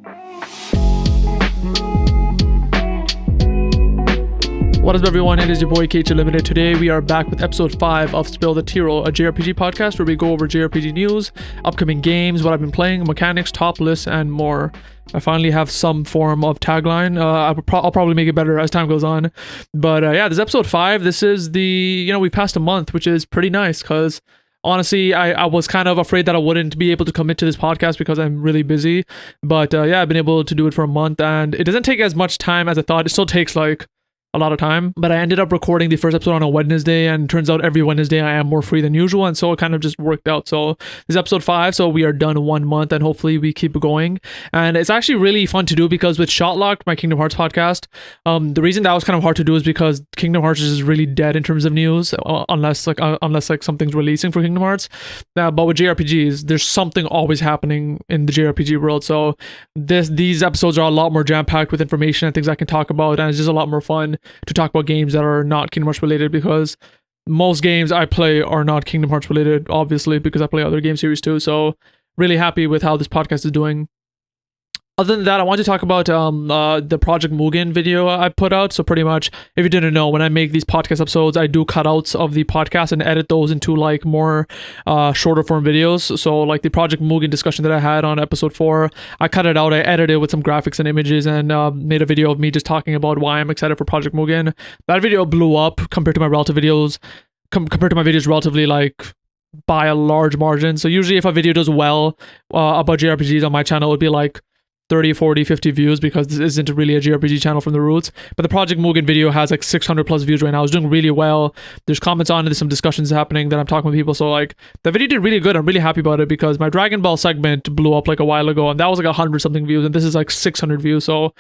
What is up, everyone? It is your boy KH Limited. Today we are back with episode 5 of Spill the Tearal, a JRPG podcast where we go over JRPG news, upcoming games, what I've been playing, mechanics, top lists, and more. I finally have some form of tagline. I'll probably make it better as time goes on. But yeah, this is episode 5. This is we passed a month, which is pretty nice because honestly, I was kind of afraid that I wouldn't be able to commit to this podcast because I'm really busy. But yeah, I've been able to do it for a month, and it doesn't take as much time as I thought. It still takes like a lot of time, but I ended up recording the first episode on a Wednesday, and it turns out every Wednesday I am more free than usual, and so it kind of just worked out. So this is episode 5, so we are done 1 month, and hopefully we keep going. And it's actually really fun to do because with Shotlocked, my Kingdom Hearts podcast, the reason that was kind of hard to do is because Kingdom Hearts is really dead in terms of news, unless something's releasing for Kingdom Hearts. But with JRPGs, there's something always happening in the JRPG world, so these episodes are a lot more jam-packed with information and things I can talk about, and it's just a lot more fun to talk about games that are not Kingdom Hearts related, because most games I play are not Kingdom Hearts related, obviously, because I play other game series too. So really happy with how this podcast is doing. Other than that, I want to talk about the Project Mugen video I put out. So pretty much, if you didn't know, when I make these podcast episodes, I do cutouts of the podcast and edit those into like more shorter form videos. So like the Project Mugen discussion that I had on episode 4, I cut it out, I edited it with some graphics and images, and made a video of me just talking about why I'm excited for Project Mugen. That video blew up compared to my relative videos, compared to my videos relatively like by a large margin. So usually if a video does well about JRPGs on my channel, it would be like 30, 40, 50 views, because this isn't really a JRPG channel from the roots. But the Project Mugen video has like 600 plus views right now. It's doing really well. There's comments on it. There's some discussions happening that I'm talking with people. So like the video did really good. I'm really happy about it because my Dragon Ball segment blew up like a while ago, and that was like 100 something views, and this is like 600 views. So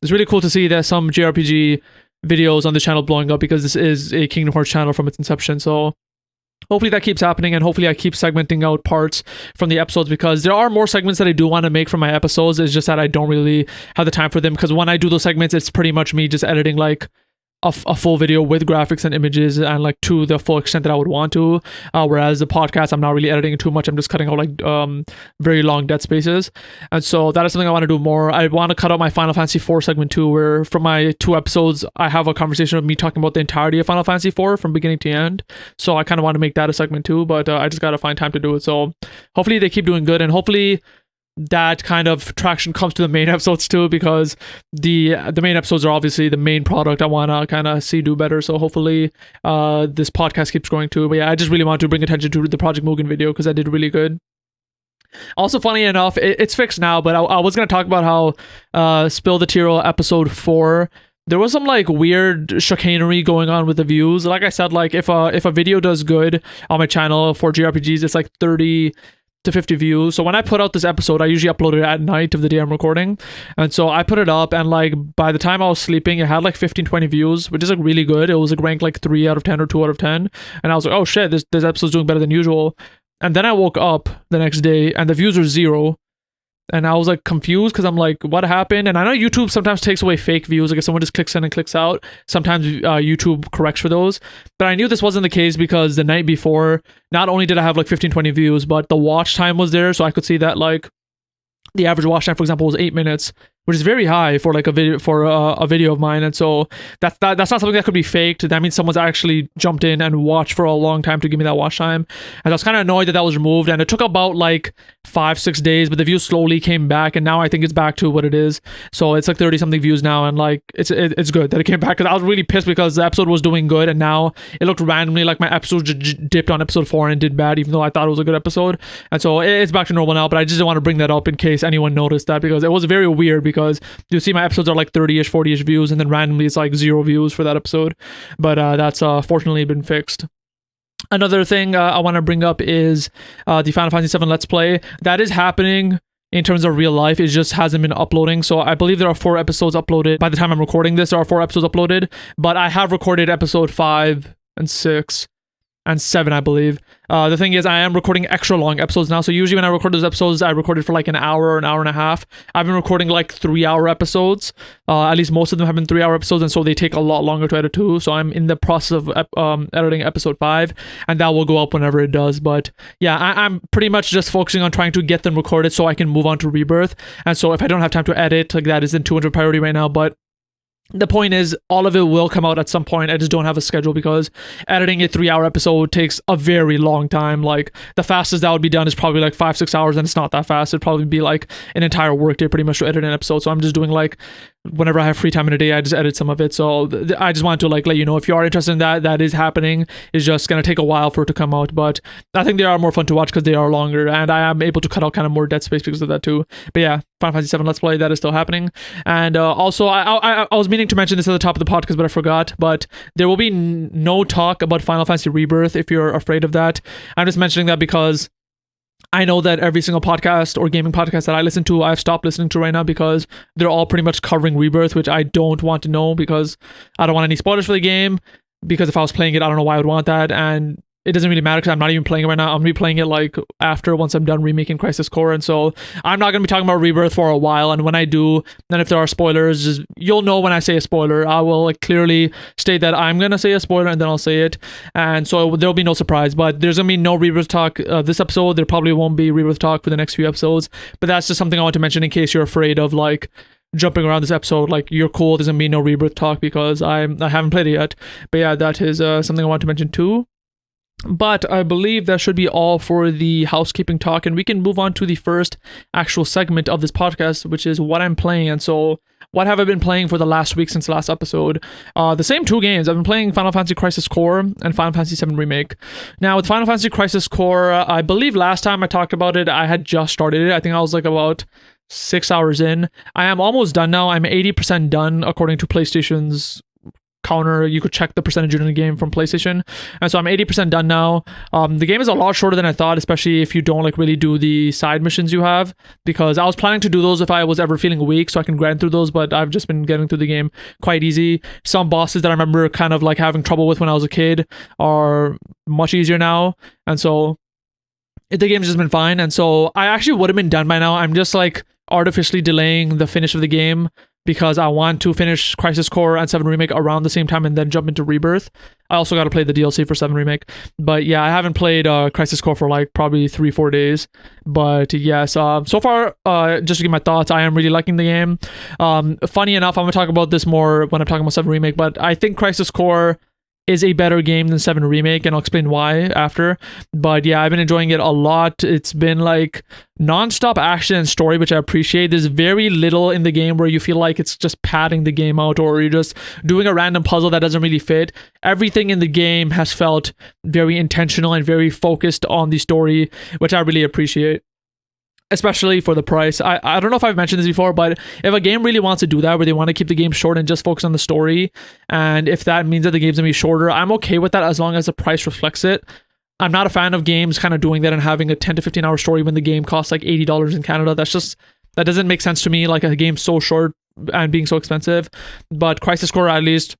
it's really cool to see that some JRPG videos on the channel blowing up, because this is a Kingdom Hearts channel from its inception. So hopefully that keeps happening, and hopefully I keep segmenting out parts from the episodes, because there are more segments that I do want to make from my episodes. It's just that I don't really have the time for them, because when I do those segments, it's pretty much me just editing like a full video with graphics and images, and like to the full extent that I would want to, whereas the podcast, I'm not really editing too much. I'm just cutting out like very long dead spaces, and so that is something I want to do more. I want to cut out my Final Fantasy 4 segment too, where from my 2 episodes I have a conversation of me talking about the entirety of Final Fantasy 4 from beginning to end. So I kind of want to make that a segment too, but I just gotta find time to do it. So hopefully they keep doing good, and hopefully that kind of traction comes to the main episodes too, because the main episodes are obviously the main product I want to kind of see do better. So hopefully this podcast keeps growing too. But yeah, I just really want to bring attention to the Project Mugen video because I did really good. Also, funny enough, it's fixed now, but I was going to talk about how Spill the Tearal episode 4, there was some like weird chicanery going on with the views. Like I said, like if a video does good on my channel for JRPGs, it's like 30 to 50 views. So when I put out this episode, I usually upload it at night of the day I'm recording, and so I put it up, and like by the time I was sleeping, it had like 15-20 views, which is like really good. It was like ranked like 3 out of 10 or 2 out of 10, and I was like, oh shit, this episode's doing better than usual. And then I woke up the next day and the views were 0, and I was like confused because I'm like, what happened? And I know YouTube sometimes takes away fake views, like if someone just clicks in and clicks out, sometimes YouTube corrects for those. But I knew this wasn't the case because the night before, not only did I have like 15-20 views, but the watch time was there, so I could see that like the average watch time, for example, was 8 minutes, which is very high for like a video of mine. And so that's not something that could be faked. That means someone's actually jumped in and watched for a long time to give me that watch time. And I was kind of annoyed that was removed, and it took about like 5-6 days, but the views slowly came back, and now I think it's back to what it is. So it's like 30 something views now, and like it's good that it came back, because I was really pissed because the episode was doing good, and now it looked randomly like my episode dipped on episode 4 and did bad, even though I thought it was a good episode. And so it's back to normal now, but I just didn't want to bring that up in case anyone noticed that, because it was very weird, because you see my episodes are like 30-ish, 40-ish views, and then randomly it's like 0 views for that episode. But that's fortunately been fixed. Another thing I want to bring up is the Final Fantasy 7 Let's Play. That is happening in terms of real life. It just hasn't been uploading. So I believe there are 4 episodes uploaded. By the time I'm recording this, there are 4 episodes uploaded. But I have recorded episode 5 and 6. and 7, I believe. The thing is, I am recording extra long episodes now. So usually when I record those episodes, I recorded for like an hour or an hour and a half. I've been recording like 3-hour episodes. At least most of them have been 3-hour episodes, and so they take a lot longer to edit too. So I'm in the process of editing episode 5, and that will go up whenever it does. But yeah, I'm pretty much just focusing on trying to get them recorded so I can move on to Rebirth. And so if I don't have time to edit, like that is in 200 priority right now. But the point is, all of it will come out at some point. I just don't have a schedule because editing a 3-hour episode takes a very long time. Like, the fastest that would be done is probably like 5-6 hours, and it's not that fast. It'd probably be like an entire workday pretty much to edit an episode. So I'm just doing like, whenever I have free time in a day, I just edit some of it. So I just wanted to like let you know, if you are interested in that, that is happening. It's just gonna take a while for it to come out, but I think they are more fun to watch because they are longer, and I am able to cut out kind of more dead space because of that too. But yeah, Final Fantasy 7 Let's Play, that is still happening. And also, I was meaning to mention this at the top of the podcast, but I forgot. But there will be no talk about Final Fantasy Rebirth if you're afraid of that. I'm just mentioning that because I know that every single podcast or gaming podcast that I listen to, I've stopped listening to right now because they're all pretty much covering Rebirth, which I don't want to know because I don't want any spoilers for the game. Because if I was playing it, I don't know why I would want that. And it doesn't really matter because I'm not even playing it right now. I'm going to be playing it like after, once I'm done remaking Crisis Core. And so I'm not going to be talking about Rebirth for a while. And when I do, then if there are spoilers, just, you'll know when I say a spoiler. I will like clearly state that I'm going to say a spoiler and then I'll say it. And so there'll be no surprise. But there's going to be no Rebirth talk this episode. There probably won't be Rebirth talk for the next few episodes. But that's just something I want to mention in case you're afraid of like jumping around this episode. Like, you're cool, there's going to be no Rebirth talk because I haven't played it yet. But yeah, that is something I want to mention too. But I believe that should be all for the housekeeping talk, and we can move on to the first actual segment of this podcast, which is what I'm playing. And so, what have I been playing for the last week since the last episode? The same 2 games. I've been playing Final Fantasy Crisis Core and Final Fantasy 7 Remake. Now, with Final Fantasy Crisis Core, I believe last time I talked about it, I had just started it. I think I was like about 6 hours in. I am almost done now. I'm 80% done according to PlayStation's counter. You could check the percentage in the game from PlayStation, and so I'm 80% done now. The game is a lot shorter than I thought, especially if you don't like really do the side missions you have, because I was planning to do those if I was ever feeling weak so I can grind through those, but I've just been getting through the game quite easy. Some bosses that I remember kind of like having trouble with when I was a kid are much easier now, and so the game's just been fine. And so I actually would have been done by now. I'm just like artificially delaying the finish of the game because I want to finish Crisis Core and 7 Remake around the same time and then jump into Rebirth. I also got to play the DLC for 7 Remake. But yeah, I haven't played Crisis Core for like probably 3-4 days. But yes, so far, just to give my thoughts, I am really liking the game. Funny enough, I'm going to talk about this more when I'm talking about 7 Remake, but I think Crisis Core is a better game than 7 Remake, and I'll explain why after. But yeah, I've been enjoying it a lot. It's been like non-stop action and story, which I appreciate. There's very little in the game where you feel like it's just padding the game out or you're just doing a random puzzle that doesn't really fit. Everything in the game has felt very intentional and very focused on the story, which I really appreciate, especially for the price. I don't know if I've mentioned this before, but if a game really wants to do that, where they want to keep the game short and just focus on the story, and if that means that the game's gonna be shorter, I'm okay with that as long as the price reflects it. I'm not a fan of games kind of doing that and having a 10 to 15 hour story when the game costs like $80 in Canada. That doesn't make sense to me, like a game so short and being so expensive. But Crisis Core, at least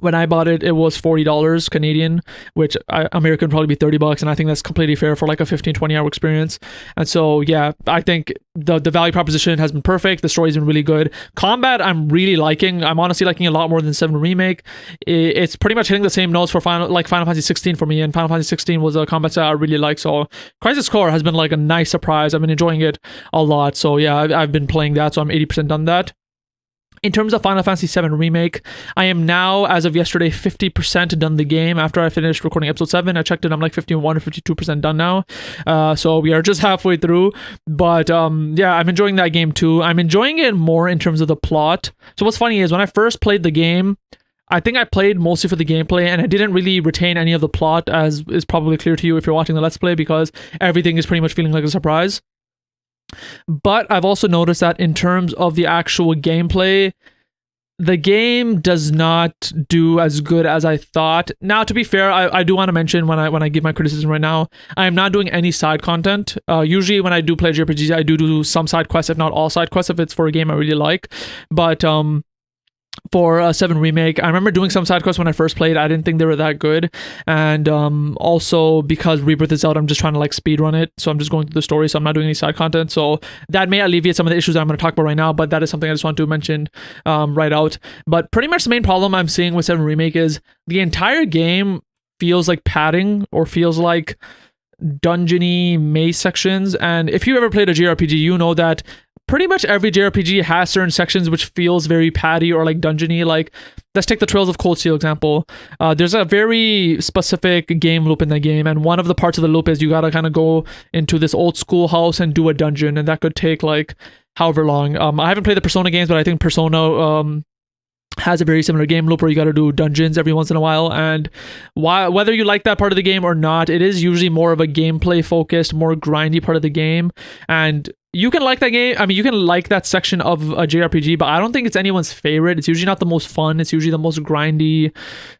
when I bought it, it was $40 Canadian, which American would probably be $30, and I think that's completely fair for like a 15-20 hour experience. And so yeah, I think the value proposition has been perfect. The story's been really good. Combat, I'm really liking. I'm honestly liking a lot more than 7 Remake. It's pretty much hitting the same notes for Final Fantasy 16 for me, and Final Fantasy 16 was a combat style I really like. So Crisis Core has been like a nice surprise. I've been enjoying it a lot. So yeah, I've been playing that, so I'm 80% done that. In terms of Final Fantasy 7 Remake, I am now, as of yesterday, 50% done the game. After I finished recording episode 7, I checked it, I'm like 51 or 52% done now. So we are just halfway through. But yeah, I'm enjoying that game too. I'm enjoying it more in terms of the plot. So what's funny is when I first played the game, I think I played mostly for the gameplay, and I didn't really retain any of the plot, as is probably clear to you if you're watching the Let's Play, because everything is pretty much feeling like a surprise. But I've also noticed that in terms of the actual gameplay, the game does not do as good as I thought. Now, to be fair, I do want to mention when I give my criticism right now, I am not doing any side content. Usually when I do play JRPGs, I do some side quests, if not all side quests, if it's for a game I really like. But for 7 Remake. I remember doing some side quests when I first played. I didn't think they were that good. And also because Rebirth is out, I'm just trying to like speedrun it. So I'm just going through the story. So I'm not doing any side content. So that may alleviate some of the issues that I'm going to talk about right now. But that is something I just want to mention right out. But pretty much the main problem I'm seeing with 7 Remake is the entire game feels like padding or feels like dungeony maze sections. And if you ever played a JRPG, you know that pretty much every JRPG has certain sections which feels very paddy or like dungeony. Like, let's take the Trails of Cold Steel example. There's a very specific game loop in the game, and one of the parts of the loop is you gotta kind of go into this old school house and do a dungeon, and that could take like however long. I haven't played the Persona games, but I think Persona has a very similar game loop where you got to do dungeons every once in a while. And whether you like that part of the game or not, it is usually more of a gameplay focused, more grindy part of the game. And you can like that game. I mean, you can like that section of a JRPG, but I don't think it's anyone's favorite. It's usually not the most fun. It's usually the most grindy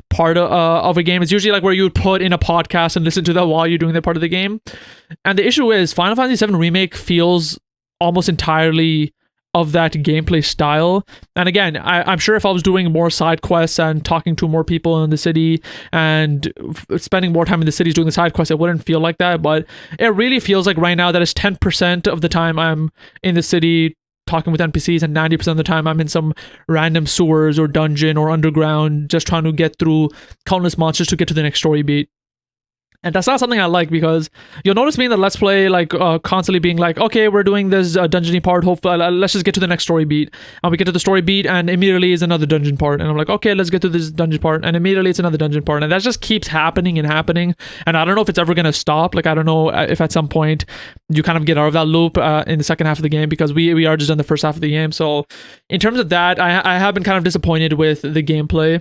part of a game. It's usually like where you would put in a podcast and listen to that while you're doing that part of the game. And the issue is Final Fantasy VII Remake feels almost entirely of that gameplay style. And again, I'm sure if I was doing more side quests and talking to more people in the city and spending more time in the cities doing the side quests, it wouldn't feel like that. But it really feels like right now that is 10% of the time I'm in the city talking with NPCs, and 90% of the time I'm in some random sewers or dungeon or underground just trying to get through countless monsters to get to the next story beat. And that's not something I like, because you'll notice me in the Let's Play like constantly being like, okay, we're doing this dungeony part, hopefully let's just get to the next story beat. And we get to the story beat and immediately is another dungeon part. And I'm like, okay, let's get to this dungeon part. And immediately it's another dungeon part. And that just keeps happening and happening. And I don't know if it's ever going to stop. Like, I don't know if at some point you kind of get out of that loop in the second half of the game, because we are just in the first half of the game. So in terms of that, I have been kind of disappointed with the gameplay.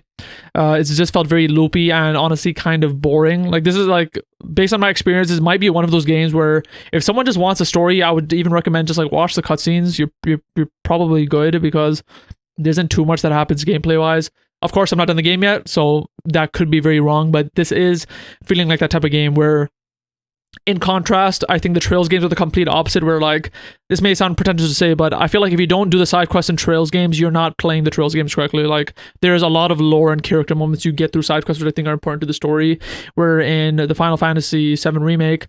It's just felt very loopy and honestly kind of boring. Like, this is like, based on my experience, this might be one of those games where if someone just wants a story, I would even recommend just like watch the cutscenes. You're probably good, because there isn't too much that happens gameplay wise. Of course, I'm not done the game yet, so that could be very wrong, but this is feeling like that type of game where, in contrast, I think the Trails games are the complete opposite, where like, this may sound pretentious to say, but I feel like if you don't do the side quests in Trails games, you're not playing the Trails games correctly. Like, there's a lot of lore and character moments you get through side quests which I think are important to the story, where in the Final Fantasy VII Remake,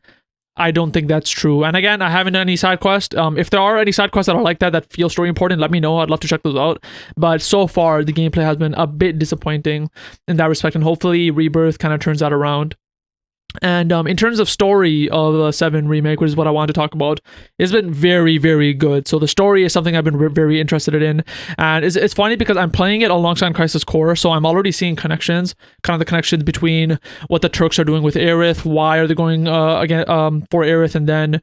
I don't think that's true. And again, I haven't done any side quest. If there are any side quests that are like that feel story important, let me know. I'd love to check those out. But so far, the gameplay has been a bit disappointing in that respect, and hopefully Rebirth kind of turns that around. And in terms of story of 7 Remake, which is what I want to talk about, it's been very, very good. So the story is something I've been very interested in. And it's funny because I'm playing it alongside Crisis Core, so I'm already seeing connections, kind of the connections between what the Turks are doing with Aerith, why are they going again for Aerith, and then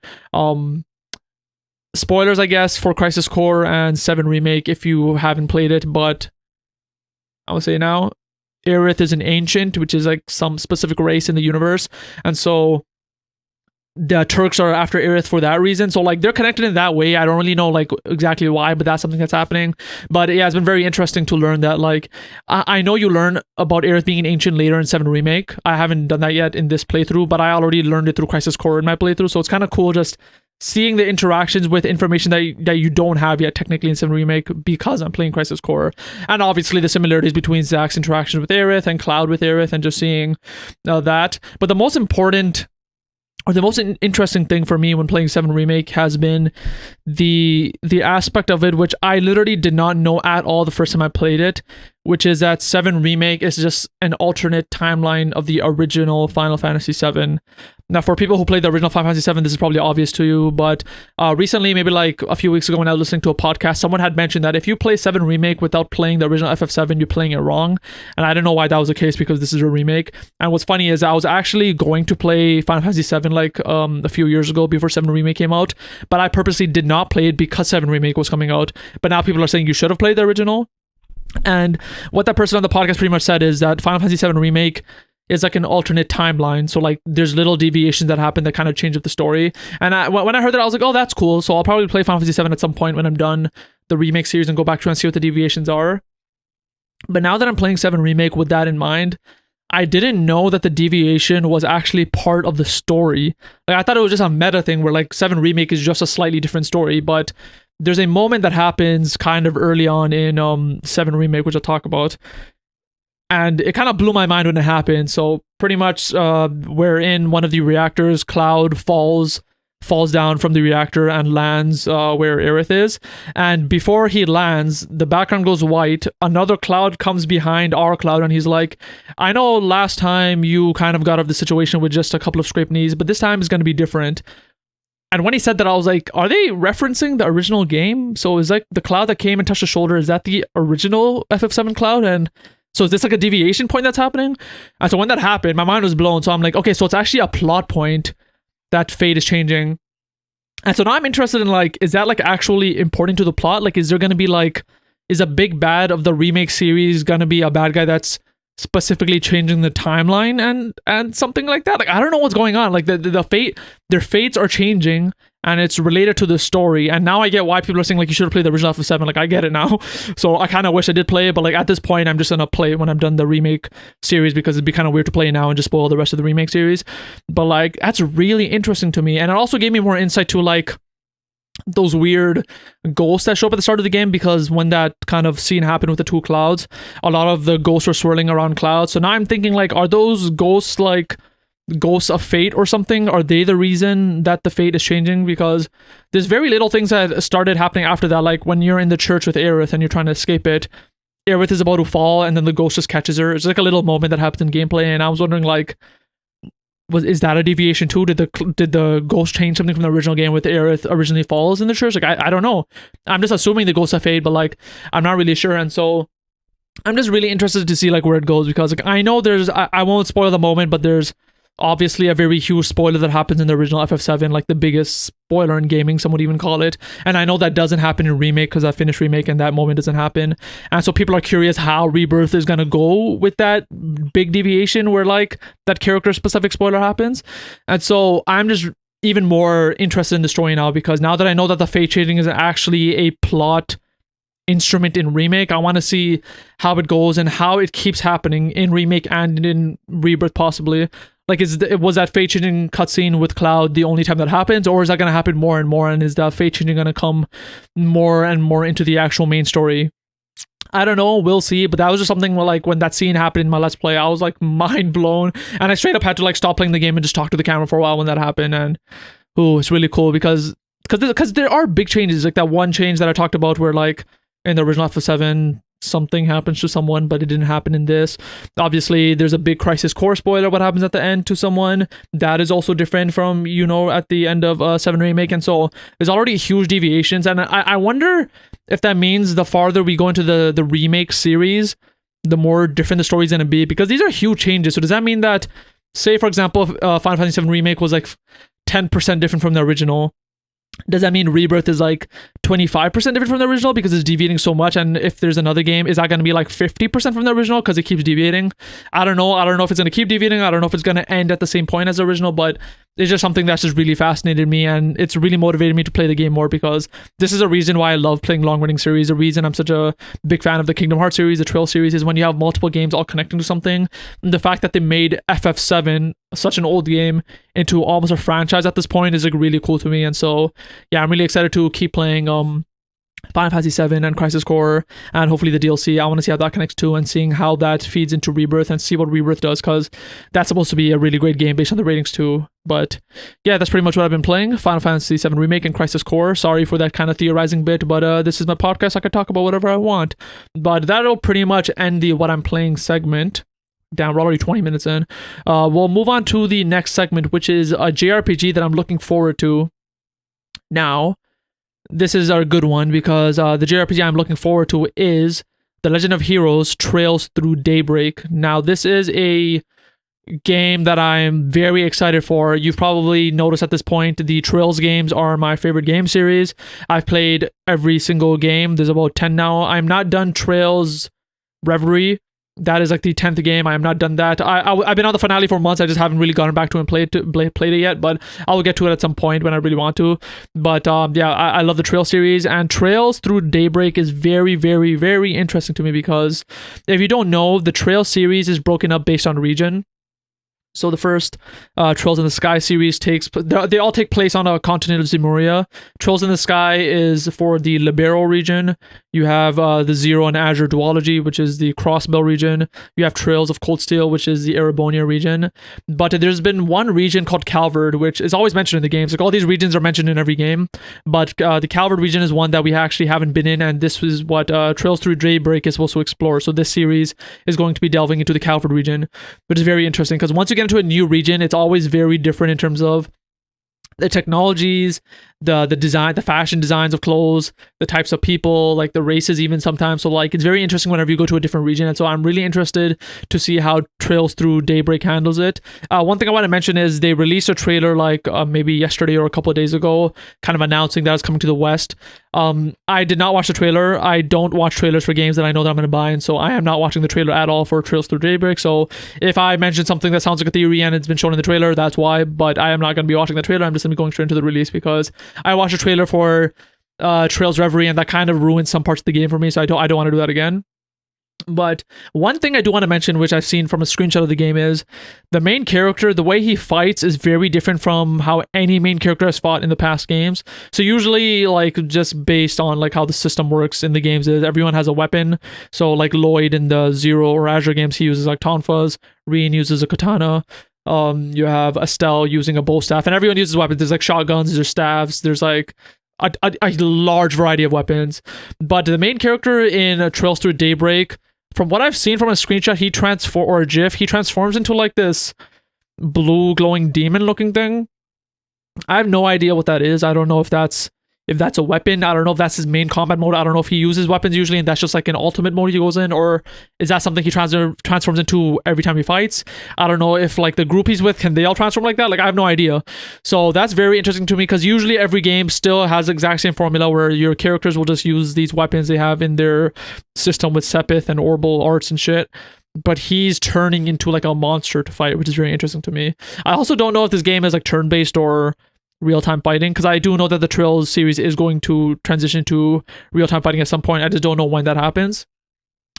spoilers, I guess, for Crisis Core and 7 Remake if you haven't played it, but I will say now, Aerith is an ancient, which is like some specific race in the universe, and so the Turks are after Aerith for that reason. So like, they're connected in that way. I don't really know like exactly why, but that's something that's happening. But yeah, it's been very interesting to learn that. Like, I know you learn about Aerith being an ancient later in 7 Remake. I haven't done that yet in this playthrough, but I already learned it through Crisis Core in my playthrough. So it's kind of cool just seeing the interactions with information that you don't have yet technically in 7 Remake, because I'm playing Crisis Core. And obviously the similarities between Zack's interactions with Aerith and Cloud with Aerith, and just seeing that. But the most important, or the most interesting thing for me when playing 7 Remake has been the aspect of it, which I literally did not know at all the first time I played it, which is that 7 Remake is just an alternate timeline of the original Final Fantasy VII. Now, for people who played the original Final Fantasy VII, this is probably obvious to you, but recently, maybe like a few weeks ago when I was listening to a podcast, someone had mentioned that if you play 7 Remake without playing the original FF7, you're playing it wrong. And I don't know why that was the case, because this is a remake. And what's funny is I was actually going to play Final Fantasy VII like a few years ago before 7 Remake came out, but I purposely did not play it because 7 Remake was coming out. But now people are saying you should have played the original. And what that person on the podcast pretty much said is that Final Fantasy VII Remake is like an alternate timeline. So like, there's little deviations that happen that kind of change up the story. And when I heard that, I was like, oh, that's cool. So I'll probably play Final Fantasy VII at some point when I'm done the remake series and go back to and see what the deviations are. But now that I'm playing 7 Remake with that in mind, I didn't know that the deviation was actually part of the story. Like, I thought it was just a meta thing where like 7 Remake is just a slightly different story, but there's a moment that happens kind of early on in 7 Remake, which I'll talk about. And it kind of blew my mind when it happened. So pretty much we're in one of the reactors. Cloud falls down from the reactor and lands where Aerith is. And before he lands, the background goes white. Another Cloud comes behind our Cloud, and he's like, I know last time you kind of got out of the situation with just a couple of scraped knees, but this time is going to be different. And when he said that, I was like, are they referencing the original game? So is like the Cloud that came and touched the shoulder, is that the original FF7 Cloud? And so is this like a deviation point that's happening? And so when that happened, my mind was blown. So I'm like, okay, so it's actually a plot point that fate is changing. And so now I'm interested in like, is that like actually important to the plot? Like, is there going to be like, is a big bad of the Remake series going to be a bad guy that's specifically changing the timeline and something like that? Like, I don't know what's going on. Like their fates are changing, and it's related to the story. And now I get why people are saying like you should have played the original FF7. Like, I get it now. So I kind of wish I did play it, but like at this point I'm just gonna play it when I'm done the Remake series, because it'd be kind of weird to play now and just spoil the rest of the Remake series. But like, that's really interesting to me, and it also gave me more insight to like those weird ghosts that show up at the start of the game, because when that kind of scene happened with the 2 Clouds, a lot of the ghosts were swirling around Clouds. So now I'm thinking like, are those ghosts like ghosts of fate or something? Are they the reason that the fate is changing? Because there's very little things that started happening after that, like when you're in the church with Aerith and you're trying to escape it, Aerith is about to fall and then the ghost just catches her. It's like a little moment that happens in gameplay, and I was wondering like, is that a deviation too? Did the ghost change something from the original game with Aerith originally falls in the church? Like, I don't know. I'm just assuming the ghosts of fate, but like, I'm not really sure. And so I'm just really interested to see like where it goes, because like, I know I won't spoil the moment, but there's obviously a very huge spoiler that happens in the original FF7, like the biggest spoiler in gaming, some would even call it. And I know that doesn't happen in Remake, because I finished Remake and that moment doesn't happen. And so people are curious how Rebirth is going to go with that big deviation where like that character specific spoiler happens. And so I'm just even more interested in the story now, because now that I know that the fate changing is actually a plot instrument in Remake, I want to see how it goes and how it keeps happening in Remake and in Rebirth possibly. Like, was that fate changing cutscene with Cloud the only time that happens, or is that going to happen more and more? And is that fate changing going to come more and more into the actual main story? I don't know. We'll see. But that was just something where, like, when that scene happened in my Let's Play, I was like mind blown, and I straight up had to like stop playing the game and just talk to the camera for a while when that happened. And it's really cool because there are big changes, like that one change that I talked about where like in the original FF7 something happens to someone, but it didn't happen in this. Obviously, there's a big Crisis Core spoiler, what happens at the end to someone. That is also different from, at the end of 7 Remake. And so there's already huge deviations. And I wonder if that means the farther we go into the Remake series, the more different the story's going to be, because these are huge changes. So does that mean that, say, for example, Final Fantasy VII Remake was like 10% different from the original? Does that mean Rebirth is like 25% different from the original because it's deviating so much? And if there's another game, is that going to be like 50% from the original because it keeps deviating? I don't know. I don't know if it's going to keep deviating. I don't know if it's going to end at the same point as the original, but it's just something that's just really fascinated me, and it's really motivated me to play the game more, because this is a reason why I love playing long-running series. The reason I'm such a big fan of the Kingdom Hearts series, the Trails series, is when you have multiple games all connecting to something. And the fact that they made FF7, such an old game, into almost a franchise at this point is like really cool to me. And so yeah, I'm really excited to keep playing Final Fantasy VII and Crisis Core, and hopefully the DLC. I want to see how that connects to, and seeing how that feeds into Rebirth, and see what Rebirth does, because that's supposed to be a really great game based on the ratings too. But yeah, that's pretty much what I've been playing: Final Fantasy VII Remake and Crisis Core. Sorry for that kind of theorizing bit, but this is my podcast. I could talk about whatever I want. But that'll pretty much end the what I'm playing segment. Damn, we're already 20 minutes in. We'll move on to the next segment, which is a JRPG that I'm looking forward to. Now, this is a good one, because the JRPG I'm looking forward to is The Legend of Heroes Trails Through Daybreak. Now, this is a game that I'm very excited for. You've probably noticed at this point, the Trails games are my favorite game series. I've played every single game. There's about 10 now. I'm not done Trails Reverie. That is like the 10th game. I am not done that. I've been on the finale for months. I just haven't really gotten back to and played it yet, but I'll get to it at some point when I really want to. But yeah, I love the Trail series, and Trails Through Daybreak is very, very, very interesting to me, because if you don't know, the Trail series is broken up based on region. So the first Trails in the Sky series they all take place on a continent of Zemuria. Trails in the Sky is for the Libero region. You have the Zero and Azure duology, which is the Crossbell region. You have Trails of Cold Steel, which is the Erebonia region. But there's been one region called Calvard, which is always mentioned in the games. Like all these regions are mentioned in every game, but the Calvard region is one that we actually haven't been in, and this is what Trails Through Daybreak is supposed to explore. So this series is going to be delving into the Calvard region, which is very interesting because once you get into a new region, it's always very different in terms of the technologies, the design, the fashion designs of clothes, the types of people, like the races even sometimes. So like it's very interesting whenever you go to a different region. And so I'm really interested to see how Trails Through Daybreak handles it. One thing I want to mention is they released a trailer like maybe yesterday or a couple of days ago, kind of announcing that it's coming to the West. I did not watch the trailer. I don't watch trailers for games that I know that I'm going to buy, and so I am not watching the trailer at all for Trails Through Daybreak. So if I mention something that sounds like a theory and it's been shown in the trailer, that's why. But I am not going to be watching the trailer. I'm just going to be going straight into the release because I watched a trailer for Trails Reverie, and that kind of ruined some parts of the game for me. So I don't want to do that again. But one thing I do want to mention, which I've seen from a screenshot of the game, is the main character, the way he fights is very different from how any main character has fought in the past games. So usually, like, just based on like how the system works in the games is everyone has a weapon. So like Lloyd in the Zero or Azure games, he uses like tonfas. Reen uses a katana. You have Estelle using a bow staff, and everyone uses weapons. There's like shotguns, there's staves, there's like a large variety of weapons. But the main character in Trails Through Daybreak, from what I've seen from a screenshot, or a GIF, he transforms into like this blue glowing demon looking thing. I have no idea what that is. I don't know if that's a weapon. I don't know if that's his main combat mode. I don't know if he uses weapons usually and that's just like an ultimate mode he goes in, or is that something he transforms into every time he fights? I don't know if like the group he's with, can they all transform like that? Like I have no idea. So that's very interesting to me because usually every game still has the exact same formula where your characters will just use these weapons they have in their system with Sepith and Orbal arts and shit. But he's turning into like a monster to fight, which is very interesting to me. I also don't know if this game is like turn-based or real-time fighting, because I do know that the Trails series is going to transition to real-time fighting at some point. I just don't know when that happens.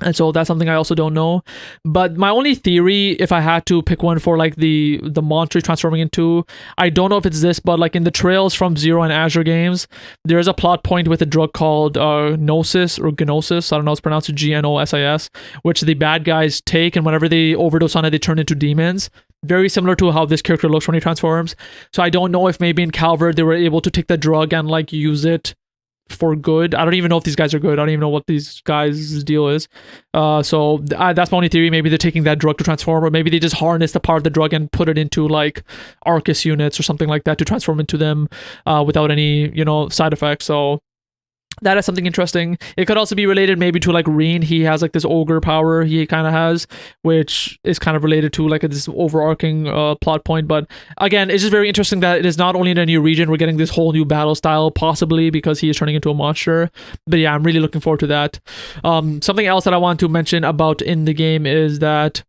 And so that's something I also don't know. But my only theory, if I had to pick one for like the monster transforming into, I don't know if it's this, but like in the Trails from Zero and Azure games, there's a plot point with a drug called Gnosis or Gnosis. I don't know, it's pronounced Gnosis, which the bad guys take, and whenever they overdose on it, they turn into demons. Very similar to how this character looks when he transforms. So I don't know if maybe in Calvard they were able to take the drug and like use it for good. I don't even know if these guys are good. I don't even know what these guys' deal is. So that's my only theory. Maybe they're taking that drug to transform, or maybe they just harness the part of the drug and put it into like Arcus units or something like that to transform into them without any, side effects. So that is something interesting. It could also be related maybe to like Reen. He has like this ogre power he kind of has, which is kind of related to like this overarching plot point. But again, it's just very interesting that it is not only in a new region, we're getting this whole new battle style, possibly because he is turning into a monster. But yeah, I'm really looking forward to that. Something else that I want to mention about in the game is that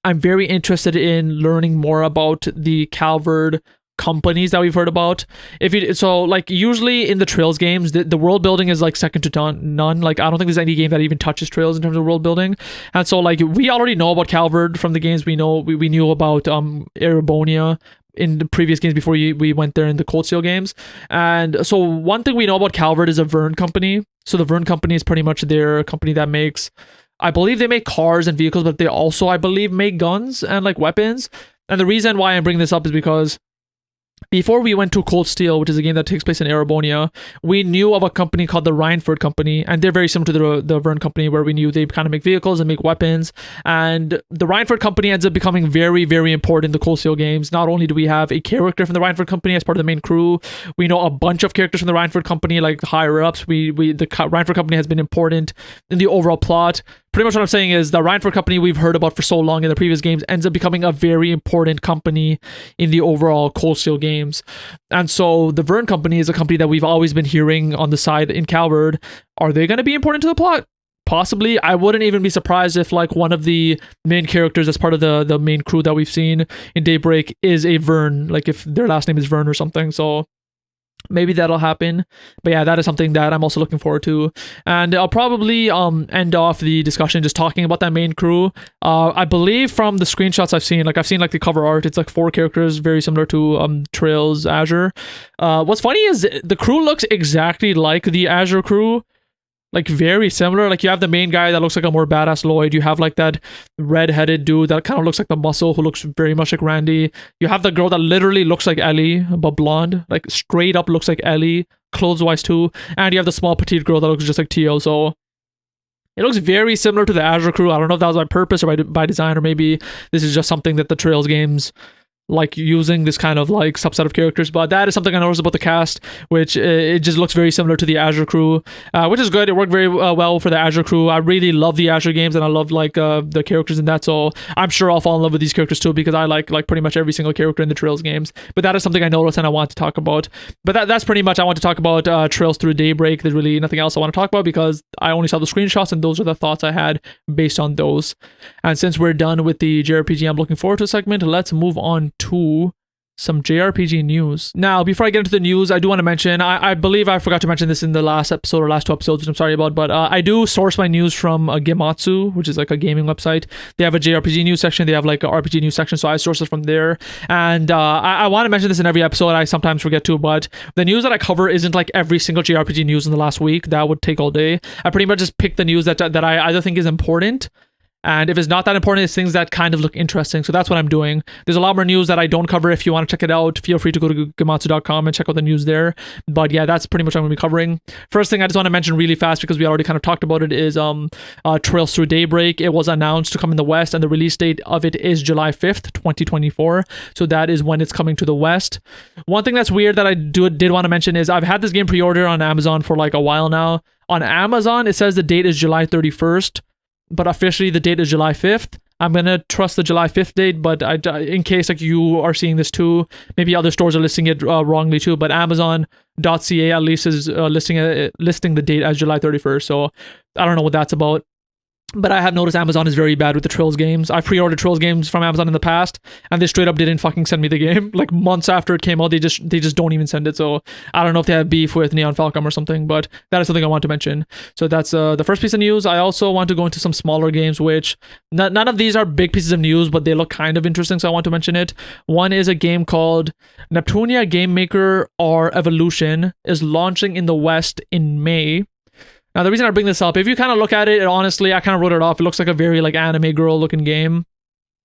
I'm very interested in learning more about the Calvard companies that we've heard about. Usually in the Trails games, the world building is like second to none. Like I don't think there's any game that even touches Trails in terms of world building. And so like we already know about Calvard from the games. We knew about Erebonia in the previous games before we went there in the Cold Steel games. And so one thing we know about Calvard is a Verne company. So the Verne company is pretty much their company that makes, I believe they make cars and vehicles, but they also, I believe, make guns and like weapons. And the reason why I'm bringing this up is because before we went to Cold Steel, which is a game that takes place in Erebonia, we knew of a company called the Reinford Company, and they're very similar to the Verne Company, where we knew they kind of make vehicles and make weapons. And the Reinford Company ends up becoming very, very important in the Cold Steel games. Not only do we have a character from the Reinford Company as part of the main crew, we know a bunch of characters from the Reinford Company, like higher ups. The Reinford Company has been important in the overall plot. Pretty much what I'm saying is the Reinford Company we've heard about for so long in the previous games ends up becoming a very important company in the overall Cold Steel games. And so the Verne Company is a company that we've always been hearing on the side in Calvard. Are they going to be important to the plot? Possibly. I wouldn't even be surprised if like one of the main characters as part of the main crew that we've seen in Daybreak is a Verne, like if their last name is Verne or something. So Maybe that'll happen. But yeah, that is something that I'm also looking forward to. And I'll probably end off the discussion just talking about that main crew. I believe from the screenshots I've seen like the cover art, it's like 4 characters, very similar to Trails Azure. What's funny is the crew looks exactly like the Azure crew. Like very similar. Like you have the main guy that looks like a more badass Lloyd. You have like that red-headed dude that kind of looks like the Muscle, who looks very much like Randy. You have the girl that literally looks like Ellie, but blonde. Like straight up looks like Ellie, clothes-wise too. And you have the small petite girl that looks just like Tio. So it looks very similar to the Azure crew. I don't know if that was by purpose or by design, or maybe this is just something that the Trails games like using, this kind of like subset of characters. But that is something I noticed about the cast, which it just looks very similar to the Azure crew, which is good. It worked very well for the Azure crew. I really love the Azure games, and I love like the characters in that, so I'm sure I'll fall in love with these characters too, because I like pretty much every single character in the Trails games. But that is something I noticed and I want to talk about. But that's pretty much, I want to talk about Trails Through Daybreak. There's really nothing else I want to talk about, because I only saw the screenshots and those are the thoughts I had based on those. And since we're done with the JRPG I'm looking forward to segment, let's move on to some JRPG news. Now, before I get into the news, I do want to mention, I believe I forgot to mention this in the last episode or last 2 episodes, which I'm sorry about, but I do source my news from Gematsu, which is like a gaming website. They have a JRPG news section, they have like a RPG news section, so I source it from there. And I want to mention this in every episode, I sometimes forget to, but the news that I cover isn't like every single JRPG news in the last week. That would take all day. I pretty much just pick the news that I either think is important, and if it's not that important, it's things that kind of look interesting. So that's what I'm doing. There's a lot more news that I don't cover. If you want to check it out, feel free to go to gematsu.com and check out the news there. But yeah, that's pretty much what I'm going to be covering. First thing I just want to mention really fast, because we already kind of talked about it, is Trails Through Daybreak. It was announced to come in the West, and the release date of it is July 5th, 2024. So that is when it's coming to the West. One thing that's weird that I did want to mention is I've had this game pre-order on Amazon for like a while now. On Amazon, it says the date is July 31st. But officially the date is July 5th. I'm going to trust the July 5th date, but in case like you are seeing this too, maybe other stores are listing it wrongly too, but Amazon.ca at least is listing the date as July 31st. So I don't know what that's about. But I have noticed Amazon is very bad with the Trails games. I've pre-ordered Trails games from Amazon in the past, and they straight up didn't fucking send me the game. Like months after it came out, they just don't even send it. So I don't know if they have beef with Neon Falcom or something, but that is something I want to mention. So that's the first piece of news. I also want to go into some smaller games, which none of these are big pieces of news, but they look kind of interesting, so I want to mention it. One is a game called Neptunia Game Maker R Evolution is launching in the West in May. Now, the reason I bring this up, if you kind of look at it, honestly, I kind of wrote it off. It looks like a very like anime girl looking game.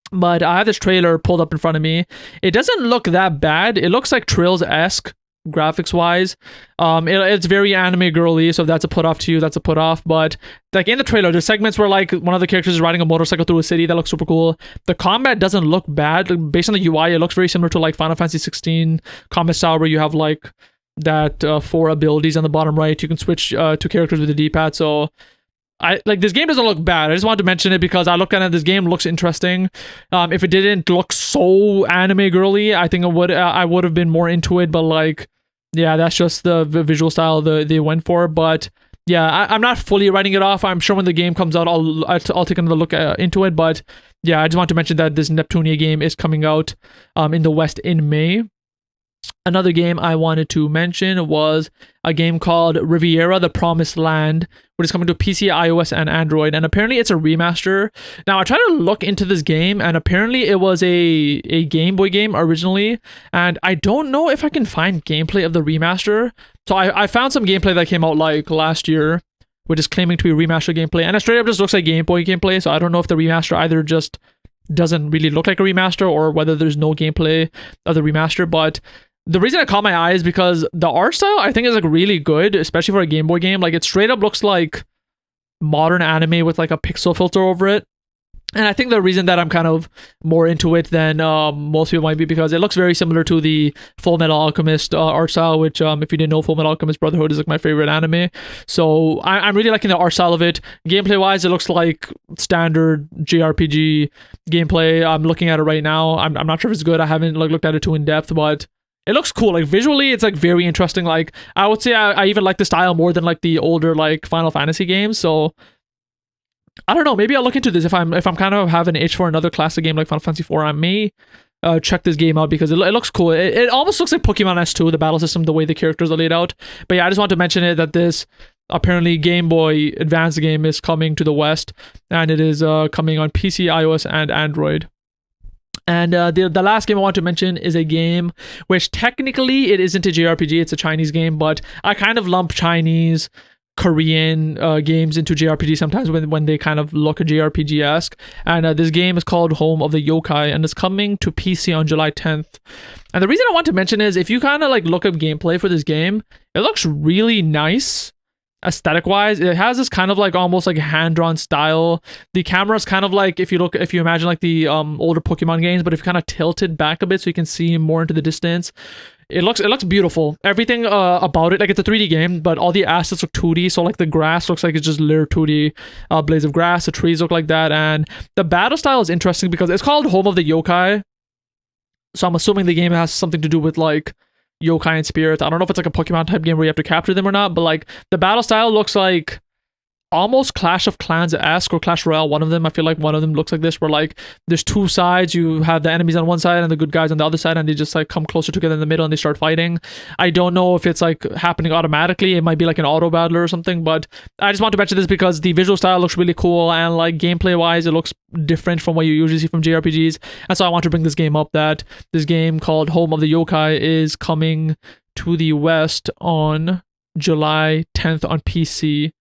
But I have this trailer pulled up in front of me. It doesn't look that bad. It looks like Trails-esque graphics wise. It's very anime girly, so if that's a put off to you, that's a put off. But like in the trailer, there's segments where like one of the characters is riding a motorcycle through a city. That looks super cool. The combat doesn't look bad. Like, based on the UI, it looks very similar to like Final Fantasy 16 combat style, where you have like that 4 abilities on the bottom right. You can switch to characters with the D-pad. So I like this game doesn't look bad. I just wanted to mention it because I looked at it, this game looks interesting. If it didn't look so anime girly, I think I would have been more into it. But like, yeah, that's just the visual style they went for. But yeah, I'm not fully writing it off. I'm sure when the game comes out, I'll take another look into it. But yeah, I just want to mention that this Neptunia game is coming out in the West in May. Another game I wanted to mention was a game called Riviera: The Promised Land, which is coming to PC, iOS, and Android. And apparently it's a remaster. Now, I tried to look into this game, and apparently it was a Game Boy game originally. And I don't know if I can find gameplay of the remaster. So I found some gameplay that came out like last year, which is claiming to be remaster gameplay. And it straight up just looks like Game Boy gameplay. So I don't know if the remaster either just doesn't really look like a remaster or whether there's no gameplay of the remaster. But the reason I caught my eye is because the art style I think is like really good, especially for a Game Boy game. Like it straight up looks like modern anime with like a pixel filter over it. And I think the reason that I'm kind of more into it than most people might be because it looks very similar to the Full Metal Alchemist art style, which if you didn't know, Full Metal Alchemist Brotherhood is like my favorite anime. So I'm really liking the art style of it. Gameplay wise, it looks like standard JRPG gameplay. I'm looking at it right now. I'm not sure if it's good. I haven't like looked at it too in depth, but it looks cool. Like visually, it's like very interesting. Like I would say I even like the style more than like the older like Final Fantasy games. So I don't know. Maybe I'll look into this if I'm kind of have an itch for another classic game like Final Fantasy 4. I may check this game out because it looks cool. It almost looks like Pokemon S2, the battle system, the way the characters are laid out. But yeah, I just want to mention it that this apparently Game Boy Advance game is coming to the West, and it is coming on PC, iOS, and Android. And the last game I want to mention is a game which technically it isn't a JRPG, it's a Chinese game, but I kind of lump Chinese, Korean games into JRPG sometimes when they kind of look JRPG-esque. And this game is called Home of the Yokai, and it's coming to PC on July 10th. And the reason I want to mention is if you kind of like look up gameplay for this game, it looks really nice. Aesthetic wise, it has this kind of like almost like hand-drawn style. The camera's kind of like if you imagine like the older Pokemon games, but if you kind of tilt it back a bit so you can see more into the distance, it looks beautiful. Everything about it, like it's a 3D game, but all the assets look 2D. So like the grass looks like it's just literal 2D blades of grass. The trees look like that, and the battle style is interesting because it's called Home of the Yokai. So I'm assuming the game has something to do with like yokai and spirits. I don't know if it's like a Pokemon type game where you have to capture them or not, but like the battle style looks like almost Clash of Clans-esque or Clash Royale. One of them, I feel like one of them looks like this, where like there's two sides. You have the enemies on one side and the good guys on the other side, and they just like come closer together in the middle and they start fighting. I don't know if it's like happening automatically. It might be like an auto battler or something, but I just want to mention this because the visual style looks really cool, and like gameplay wise it looks different from what you usually see from JRPGs. And so I want to bring this game up, that this game called Home of the Yokai is coming to the West on July 10th on PC.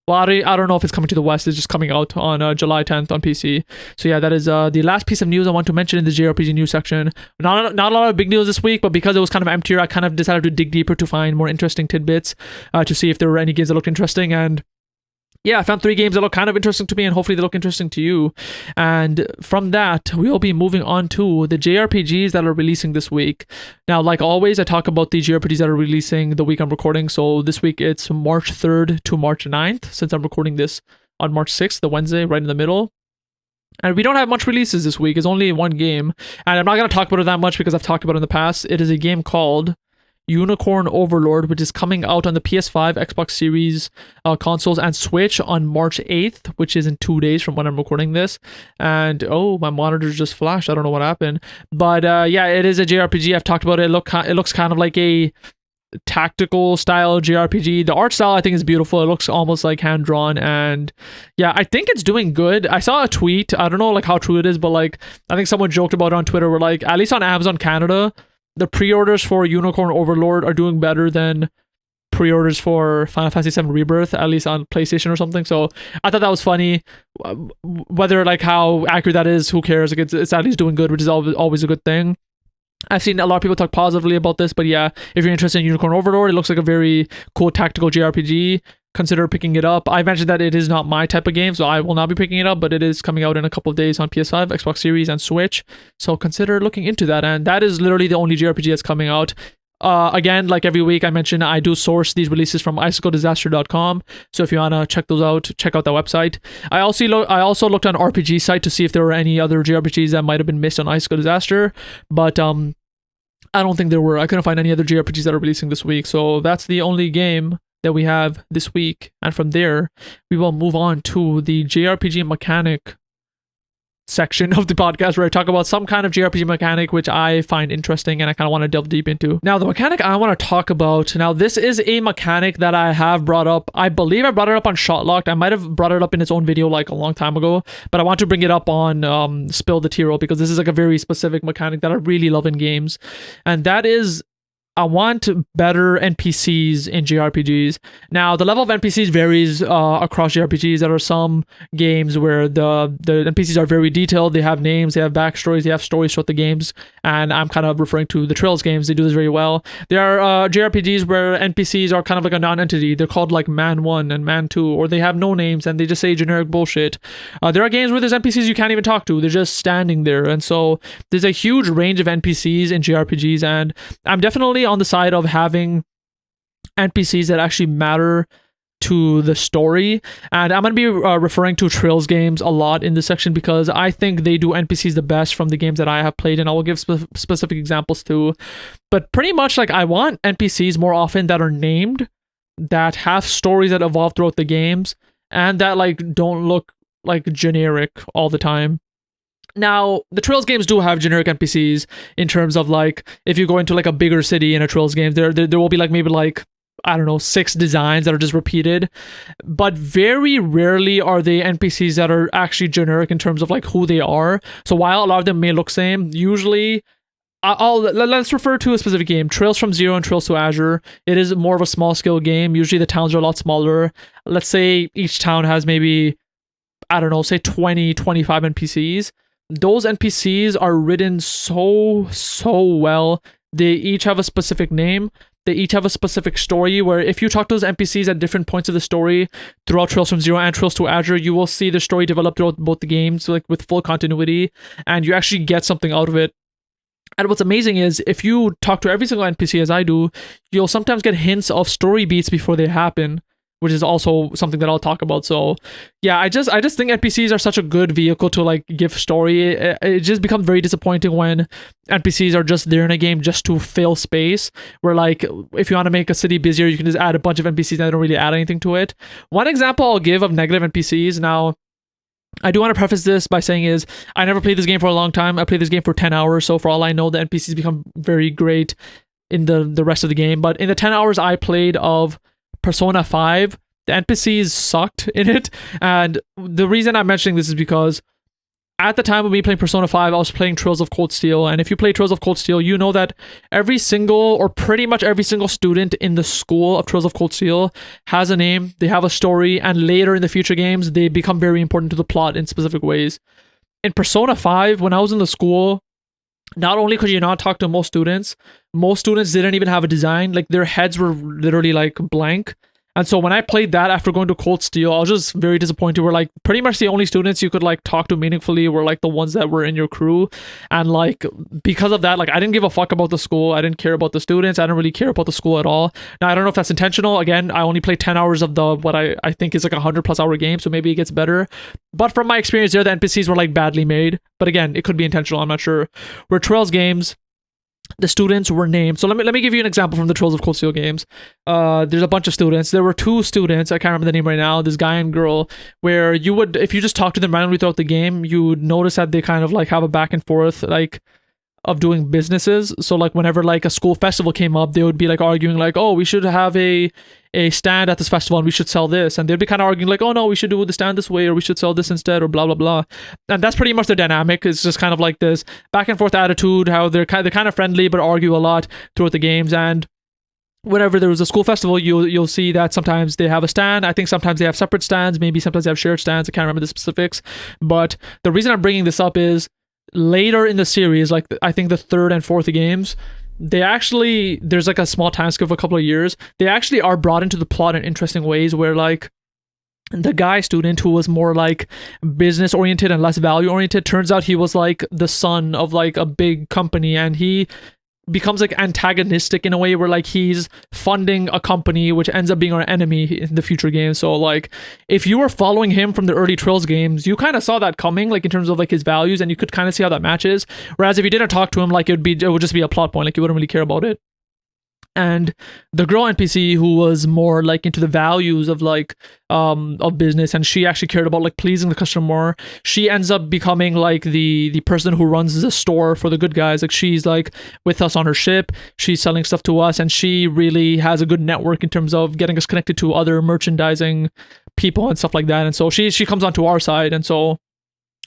Well, I don't know if it's coming to the West. It's just coming out on July 10th on PC. So yeah, that is the last piece of news I want to mention in the JRPG news section. Not a lot of big news this week, but because it was kind of emptier, I kind of decided to dig deeper to find more interesting tidbits to see if there were any games that looked interesting. And yeah, I found 3 games that look kind of interesting to me, and hopefully they look interesting to you. And from that, we'll be moving on to the JRPGs that are releasing this week. Now, like always, I talk about the JRPGs that are releasing the week I'm recording. So this week it's March 3rd to March 9th, since I'm recording this on March 6th, the Wednesday, right in the middle. And we don't have much releases this week. It's only one game. And I'm not going to talk about it that much because I've talked about it in the past. It is a game called Unicorn Overlord, which is coming out on the PS5, Xbox Series consoles, and Switch on March 8th, which is in 2 days from when I'm recording this. And oh, my monitor just flashed. I don't know what happened. But yeah, it is a JRPG. I've talked about it. It looks kind of like a tactical style JRPG. The art style I think is beautiful. It looks almost like hand drawn, and yeah, I think it's doing good. I saw a tweet. I don't know like how true it is, but like I think someone joked about it on Twitter where like at least on Amazon Canada, the pre-orders for Unicorn Overlord are doing better than pre-orders for Final Fantasy VII Rebirth, at least on PlayStation or something. So I thought that was funny. Whether like how accurate that is, who cares? Like it's at least doing good, which is always a good thing. I've seen a lot of people talk positively about this, but yeah, if you're interested in Unicorn Overlord, it looks like a very cool tactical JRPG. Consider picking it up. I mentioned that it is not my type of game, so I will not be picking it up, but it is coming out in a couple of days on PS5, Xbox Series, and Switch. So consider looking into that, and that is literally the only JRPG that's coming out. Again, like every week I mention, I do source these releases from icicledisaster.com. So if you wanna check those out, check out that website. I also looked on RPG site to see if there were any other JRPGs that might have been missed on Icicle Disaster, but I don't think there were. I couldn't find any other JRPGs that are releasing this week. So that's the only game that we have this week, and from there we will move on to the JRPG mechanic section of the podcast, where I talk about some kind of JRPG mechanic which I find interesting and I kind of want to delve deep into. Now, the mechanic I want to talk about, now this is a mechanic that I have brought up. I believe I brought it up on Shotlocked. I might have brought it up in its own video like a long time ago, but I want to bring it up on Spill the Tearal because this is like a very specific mechanic that I really love in games, and that is I want better NPCs in JRPGs. Now, the level of NPCs varies across JRPGs. There are some games where the NPCs are very detailed. They have names, they have backstories, they have stories throughout the games. And I'm kind of referring to the Trails games. They do this very well. There are JRPGs where NPCs are kind of like a non-entity. They're called like Man 1 and Man 2, or they have no names and they just say generic bullshit. There are games where there's NPCs you can't even talk to. They're just standing there. And so there's a huge range of NPCs in JRPGs, and I'm definitely on the side of having NPCs that actually matter to the story. And I'm going to be referring to Trails games a lot in this section because I think they do NPCs the best from the games that I have played, and I will give specific examples too. But pretty much like I want NPCs more often that are named, that have stories that evolve throughout the games, and that like don't look like generic all the time. Now, the Trails games do have generic NPCs in terms of like if you go into like a bigger city in a Trails game, there will be like maybe like I don't know 6 designs that are just repeated, but very rarely are they NPCs that are actually generic in terms of like who they are. So while a lot of them may look same, usually let's refer to a specific game, Trails from Zero and Trails to Azure. It is more of a small scale game. Usually the towns are a lot smaller. Let's say each town has maybe, I don't know, say 20, 25 NPCs. Those NPCs are written so well. They each have a specific name. They each have a specific story where if you talk to those NPCs at different points of the story throughout Trails from Zero and Trails to Azure, you will see the story develop throughout both the games, like with full continuity, and you actually get something out of it. And what's amazing is if you talk to every single NPC as I do, you'll sometimes get hints of story beats before they happen, which is also something that I'll talk about. So yeah, I just think NPCs are such a good vehicle to like give story. It just becomes very disappointing when NPCs are just there in a game just to fill space, where like if you want to make a city busier, you can just add a bunch of NPCs that don't really add anything to it. One example I'll give of negative NPCs, now I do want to preface this by saying is I never played this game for a long time. I played this game for 10 hours, so for all I know the NPCs become very great in the rest of the game. But in the 10 hours I played of Persona 5, the NPCs sucked in it. And the reason I'm mentioning this is because at the time of me playing Persona 5, I was playing Trails of Cold Steel. And if you play Trails of Cold Steel, you know that every single, or pretty much every single student in the school of Trails of Cold Steel has a name, they have a story, and later in the future games, they become very important to the plot in specific ways. In Persona 5, when I was in the school, not only could you not talk to most students didn't even have a design. Like their heads were literally like blank. And so when I played that after going to Cold Steel, I was just very disappointed. Where like pretty much the only students you could like talk to meaningfully were like the ones that were in your crew. And like because of that, like I didn't give a fuck about the school. I didn't care about the students. I didn't really care about the school at all. Now I don't know if that's intentional. Again, I only played 10 hours of the what I think is like 100+ hour game, so maybe it gets better. But from my experience there, the NPCs were like badly made. But again, it could be intentional. I'm not sure. Where Trails games, the students were named. So let me give you an example from the Trails of Cold Steel games. There's a bunch of students. There were 2 students, I can't remember the name right now, this guy and girl, where you would, if you just talk to them randomly throughout the game, you would notice that they kind of like have a back and forth like of doing businesses. So like whenever like a school festival came up, they would be like arguing like, oh, we should have a stand at this festival and we should sell this, and they'd be kind of arguing like, oh no, we should do the stand this way, or we should sell this instead, or blah blah blah. And that's pretty much their dynamic. It's just kind of like this back and forth attitude, how they're kind of friendly but argue a lot throughout the games. And whenever there was a school festival, you'll see that sometimes they have a stand. I think sometimes they have separate stands, maybe sometimes they have shared stands. I can't remember the specifics. But the reason I'm bringing this up is later in the series, like I think the 3rd and 4th games, they actually, there's like a small time skip of a couple of years, they actually are brought into the plot in interesting ways, where like the guy student who was more like business oriented and less value oriented, turns out he was like the son of like a big company, and he becomes like antagonistic in a way where like he's funding a company which ends up being our enemy in the future game. So like if you were following him from the early Trails games, you kind of saw that coming, like in terms of like his values, and you could kind of see how that matches. Whereas if you didn't talk to him, like it would just be a plot point, like you wouldn't really care about it. And the girl NPC who was more like into the values of like of business, and she actually cared about like pleasing the customer more, she ends up becoming like the person who runs the store for the good guys. Like she's like with us on her ship, she's selling stuff to us, and she really has a good network in terms of getting us connected to other merchandising people and stuff like that. And so she comes onto our side. And so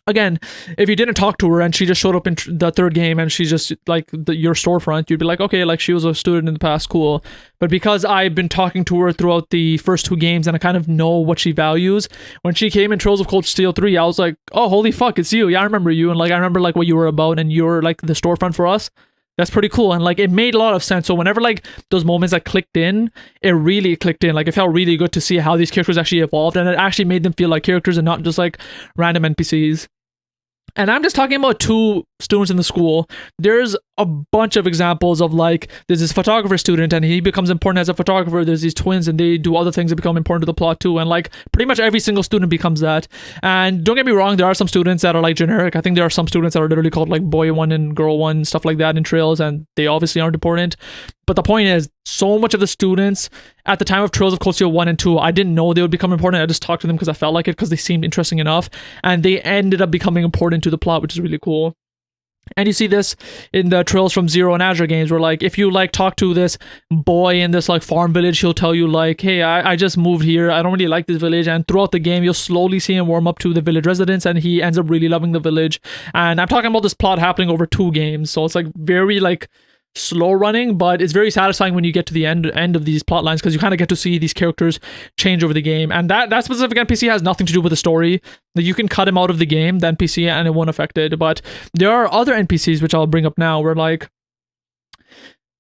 again, if you didn't talk to her and she just showed up in the 3rd game and she's just like your storefront, you'd be like, okay, like she was a student in the past, cool. But because I've been talking to her throughout the first 2 games and I kind of know what she values, when she came in Trails of Cold Steel 3, I was like, oh, holy fuck, it's you. Yeah, I remember you. And like I remember like what you were about, and you're like the storefront for us. That's pretty cool. And like it made a lot of sense. So whenever like those moments like clicked in, it really clicked in. Like it felt really good to see how these characters actually evolved, and it actually made them feel like characters and not just like random NPCs. And I'm just talking about 2 students in the school. There's a bunch of examples of like there's this photographer student and he becomes important as a photographer. There's these twins and they do other things that become important to the plot too, and like pretty much every single student becomes that. And don't get me wrong, there are some students that are like generic. I think there are some students that are literally called like boy one and girl one, stuff like that in Trails, and they obviously aren't important. But the point is, so much of the students at the time of Trails of Cold Steel 1 and 2, I didn't know they would become important. I just talked to them because I felt like it, because they seemed interesting enough, and they ended up becoming important to the plot, which is really cool. And you see this in the Trails from Zero and Azure games, where like if you like talk to this boy in this like farm village, he'll tell you like, hey, I just moved here, I don't really like this village. And throughout the game, you'll slowly see him warm up to the village residents, and he ends up really loving the village. And I'm talking about this plot happening over 2 games, so it's like very like slow running, but it's very satisfying when you get to the end of these plot lines, because you kind of get to see these characters change over the game. And that specific NPC has nothing to do with the story. Like, you can cut him out of the game, the NPC, and it won't affect it. But there are other NPCs, which I'll bring up now, where like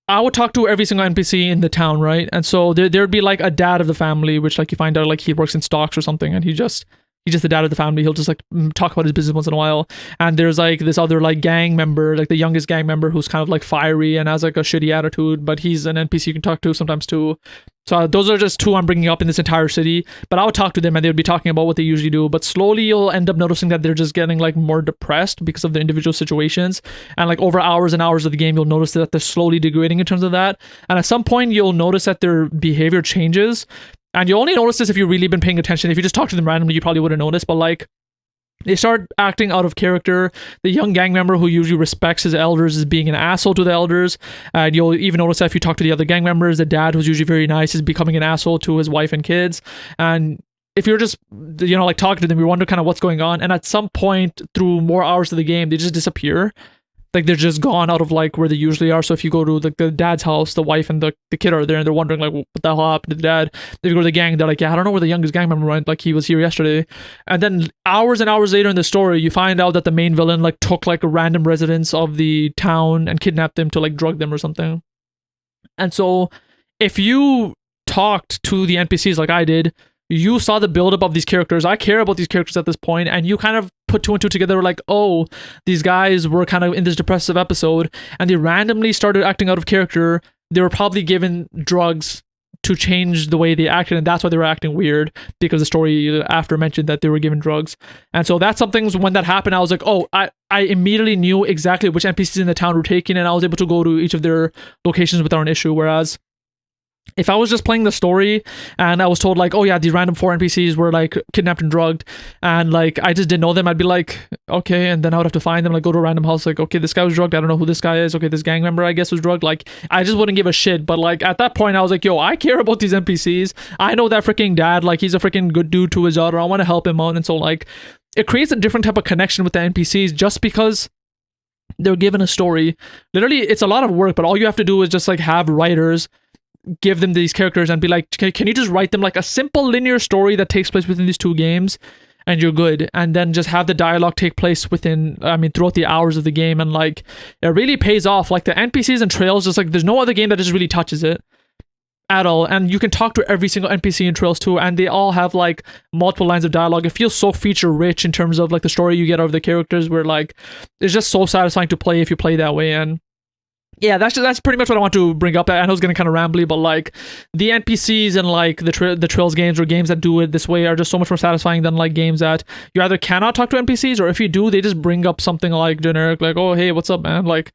I would talk to every single NPC in the town, right? And so there'd be like a dad of the family, which like you find out like he works in stocks or something, and he's just the dad of the family. He'll just like talk about his business once in a while. And there's like this other like gang member, like the youngest gang member, who's kind of like fiery and has like a shitty attitude, but he's an NPC you can talk to sometimes too. So those are just 2 I'm bringing up in this entire city. But I would talk to them and they would be talking about what they usually do. But slowly you'll end up noticing that they're just getting like more depressed because of the individual situations. And like over hours and hours of the game, you'll notice that they're slowly degrading in terms of that. And at some point you'll notice that their behavior changes. And you only notice this if you've really been paying attention. If you just talk to them randomly, you probably wouldn't notice. But like, they start acting out of character. The young gang member who usually respects his elders is being an asshole to the elders. And you'll even notice that if you talk to the other gang members, the dad, who's usually very nice, is becoming an asshole to his wife and kids. And if you're just, you know, like talking to them, you wonder kind of what's going on. And at some point through more hours of the game, they just disappear. Like, they're just gone out of like where they usually are. So if you go to the dad's house, the wife and the kid are there, and they're wondering like what the hell happened to the dad. If you go to the gang, they're like, yeah, I don't know where the youngest gang member went, like he was here yesterday. And then hours and hours later in the story, you find out that the main villain like took like random residents of the town and kidnapped them to like drug them or something. And so if you talked to the NPCs like I did, you saw the buildup of these characters. I care about these characters at this point, and you kind of put 2 and 2 together, like, oh, these guys were kind of in this depressive episode, and they randomly started acting out of character. They were probably given drugs to change the way they acted, and that's why they were acting weird, because the story after mentioned that they were given drugs. And so that's something, when that happened, I was like, oh, I immediately knew exactly which NPCs in the town were taken, and I was able to go to each of their locations without an issue. Whereas if I was just playing the story and I was told like, oh yeah, these random 4 NPCs were like kidnapped and drugged, and like I just didn't know them, I'd be like, okay, and then I would have to find them, like go to a random house, like, okay, this guy was drugged, I don't know who this guy is, okay, this gang member I guess was drugged. Like, I just wouldn't give a shit. But like at that point I was like, yo, I care about these NPCs. I know that freaking dad, like he's a freaking good dude to his daughter, I want to help him out. And so like it creates a different type of connection with the NPCs just because they're given a story. Literally, it's a lot of work, but all you have to do is just like have writers give them these characters and be like, can you just write them like a simple linear story that takes place within these 2 games, and you're good. And then just have the dialogue take place within, throughout the hours of the game. And like, it really pays off. Like the NPCs and Trails, just like there's no other game that just really touches it at all. And you can talk to every single NPC in Trails 2, and they all have like multiple lines of dialogue. It feels so feature rich in terms of like the story you get out of the characters, where like it's just so satisfying to play if you play that way. And yeah, that's pretty much what I want to bring up. I know it's getting kind of rambly, but like the NPCs and like the Trails games, or games that do it this way, are just so much more satisfying than like games that you either cannot talk to NPCs, or if you do, they just bring up something like generic, like, oh hey, what's up, man? Like,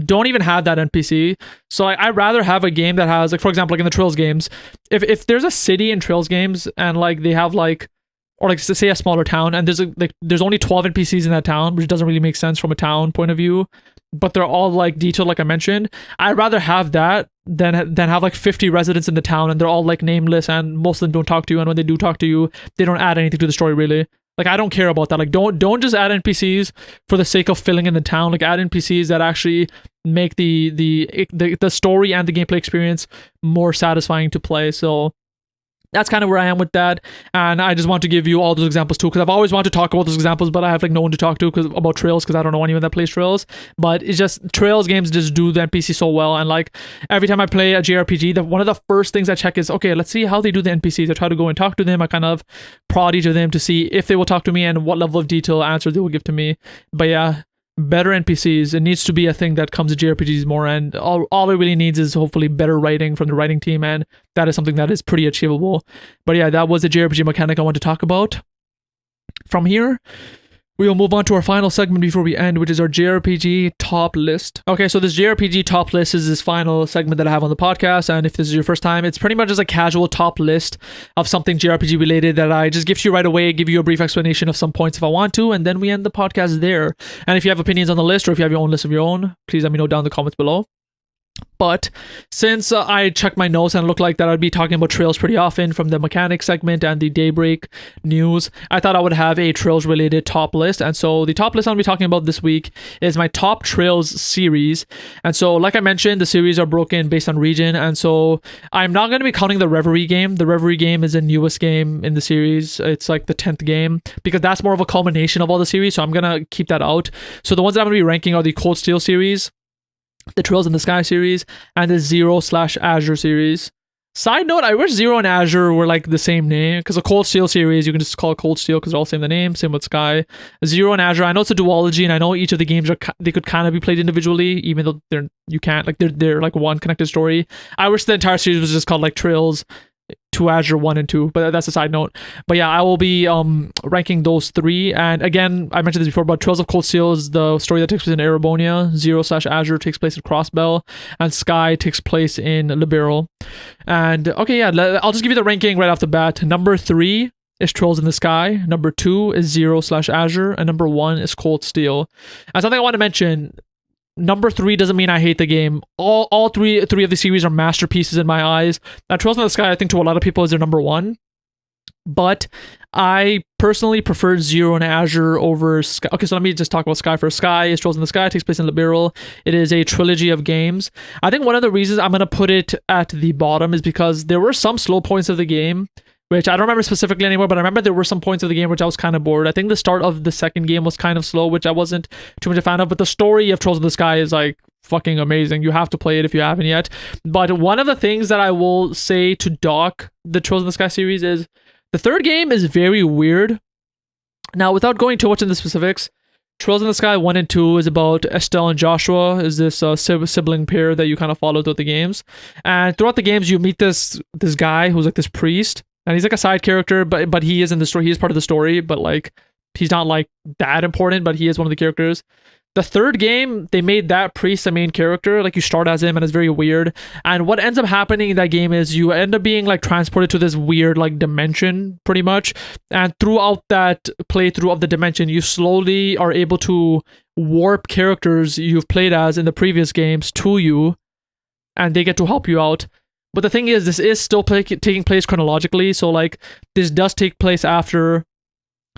don't even have that NPC. So like, I'd rather have a game that has, like, for example, like in the Trails games, if there's a city in Trails games and like they have like, or like say a smaller town, and there's only 12 NPCs in that town, which doesn't really make sense from a town point of view, but they're all like detailed, like I mentioned. I'd rather have that than have like 50 residents in the town and they're all like nameless, and most of them don't talk to you, and when they do talk to you, they don't add anything to the story really. Like, I don't care about that. Like, don't just add NPCs for the sake of filling in the town. Like, add NPCs that actually make the story and the gameplay experience more satisfying to play. So that's kind of where I am with that. And I just want to give you all those examples too, because I've always wanted to talk about those examples, but I have like no one to talk to about Trails, because I don't know anyone that plays Trails. But it's just, Trails games just do the NPC so well. And like every time I play a JRPG, one of the first things I check is, okay, let's see how they do the NPCs. I try to go and talk to them. I kind of prod each of them to see if they will talk to me and what level of detail answers they will give to me. But yeah, better NPCs. It needs to be a thing that comes to JRPGs more, and all it really needs is hopefully better writing from the writing team, and that is something that is pretty achievable. But yeah, that was the JRPG mechanic I want to talk about. From here, we will move on to our final segment before we end, which is our JRPG top list. Okay, so this JRPG top list is this final segment that I have on the podcast, and if this is your first time, it's pretty much just a casual top list of something JRPG related that I just give to you right away, give you a brief explanation of some points if I want to, and then we end the podcast there. And if you have opinions on the list, or if you have your own list of your own, please let me know down in the comments below. But since I checked my notes and it looked like that I'd be talking about Trails pretty often from the mechanics segment and the Daybreak news, I thought I would have a Trails related top list. And so the top list I'll be talking about this week is my top Trails series. And so like I mentioned, the series are broken based on region. And so I'm not going to be counting the Reverie game. The Reverie game is the newest game in the series. It's like the 10th game because that's more of a culmination of all the series. So I'm going to keep that out. So the ones that I'm going to be ranking are the Cold Steel series, the Trails in the Sky series, and the Zero/Azure series. Side note, I wish Zero and Azure were like the same name, because a Cold Steel series, you can just call it Cold Steel because they're all same the name, same with Sky. Zero and Azure, I know it's a duology, and I know each of the games they could kind of be played individually, even though they're like one connected story. I wish the entire series was just called like Trails to Azure 1 and 2, but that's a side note. But yeah, I will be ranking those three. And again, I mentioned this before, but Trails of Cold Steel is the story that takes place in Erebonia, Zero/Azure takes place in Crossbell, and Sky takes place in Liberal. And okay, yeah, I'll just give you the ranking right off the bat. Number 3 is Trails in the Sky, number 2 is Zero/Azure, and number 1 is Cold Steel. And something I want to mention, number 3 doesn't mean I hate the game. All three of the series are masterpieces in my eyes. Now, Trails in the Sky, I think to a lot of people is their number 1. But I personally prefer Zero and Azure over Sky. Okay, so let me just talk about Sky first. Sky is Trails in the Sky. It takes place in Liberal. It is a trilogy of games. I think one of the reasons I'm going to put it at the bottom is because there were some slow points of the game, which I don't remember specifically anymore, but I remember there were some points of the game which I was kind of bored. I think the start of the second game was kind of slow, which I wasn't too much a fan of, but the story of Trails in the Sky is like fucking amazing. You have to play it if you haven't yet. But one of the things that I will say to dock the Trails in the Sky series is the third game is very weird. Now, without going too much into the specifics, Trails in the Sky 1 and 2 is about Estelle and Joshua, is this sibling pair that you kind of follow throughout the games. And throughout the games, you meet this guy who's like this priest, and he's like a side character, but he is in the story. He is part of the story, but like he's not like that important, but he is one of the characters. The third game, they made that priest the main character. Like you start as him, and it's very weird. And what ends up happening in that game is you end up being like transported to this weird like dimension, pretty much. And throughout that playthrough of the dimension, you slowly are able to warp characters you've played as in the previous games to you, and they get to help you out. But the thing is, this is still taking place chronologically. So like this does take place after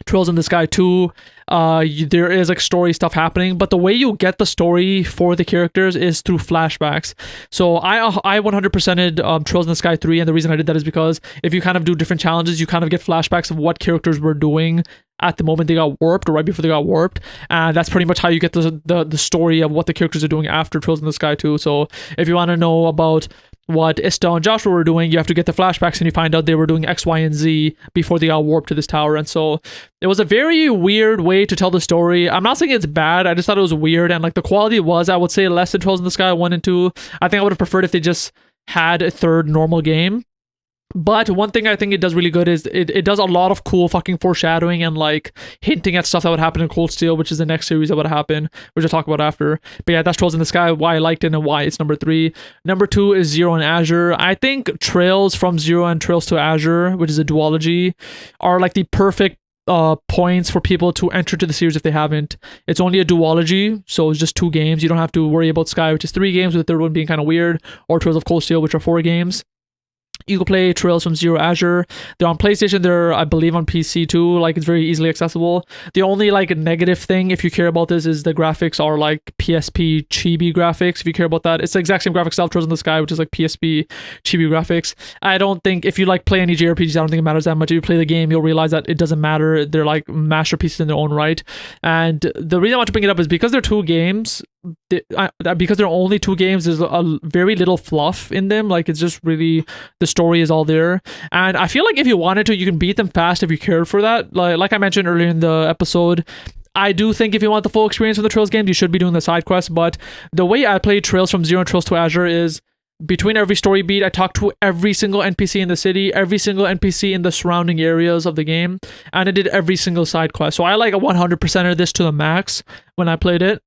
Trails in the Sky 2. There is like story stuff happening, but the way you get the story for the characters is through flashbacks. So I 100%ed Trails in the Sky 3, and the reason I did that is because if you kind of do different challenges, you kind of get flashbacks of what characters were doing at the moment they got warped or right before they got warped, and that's pretty much how you get the story of what the characters are doing after Trails in the Sky 2. So if you want to know about what Estelle and Joshua were doing, you have to get the flashbacks and you find out they were doing X, Y, and Z before they got warped to this tower. And so it was a very weird way to tell the story. I'm not saying it's bad, I just thought it was weird, and like the quality was, I would say, less than Trails in the Sky 1 and 2. I think I would have preferred if they just had a third normal game. But one thing I think it does really good is it does a lot of cool fucking foreshadowing and like hinting at stuff that would happen in Cold Steel, which is the next series that would happen, which I'll talk about after. But yeah, that's Trails in the Sky, why I liked it and why it's number 3. Number 2 is Zero and Azure. I think Trails from Zero and Trails to Azure, which is a duology, are like the perfect points for people to enter to the series if they haven't. It's only a duology, so it's just 2 games. You don't have to worry about Sky, which is 3 games, with the third one being kind of weird, or Trails of Cold Steel, which are 4 games. You can play Trails from Zero Azure. They're on PlayStation. They're, I believe, on PC too. Like, it's very easily accessible. The only like negative thing, if you care about this, is the graphics are like PSP chibi graphics. If you care about that, it's the exact same graphics style Trails in the Sky, which is like PSP chibi graphics. I don't think, if you like play any JRPGs, I don't think it matters that much. If you play the game, you'll realize that it doesn't matter. They're like masterpieces in their own right. And the reason I want to bring it up is because they're 2 games. Because there are only 2 games, there's a very little fluff in them. Like, it's just really, the story is all there, and I feel like if you wanted to, you can beat them fast if you cared for that. Like I mentioned earlier in the episode, I do think if you want the full experience of the Trails games, you should be doing the side quests. But the way I played Trails from Zero and Trails to Azure is between every story beat, I talked to every single NPC in the city, every single NPC in the surrounding areas of the game, and I did every single side quest. So I like 100% of this to the max when I played it.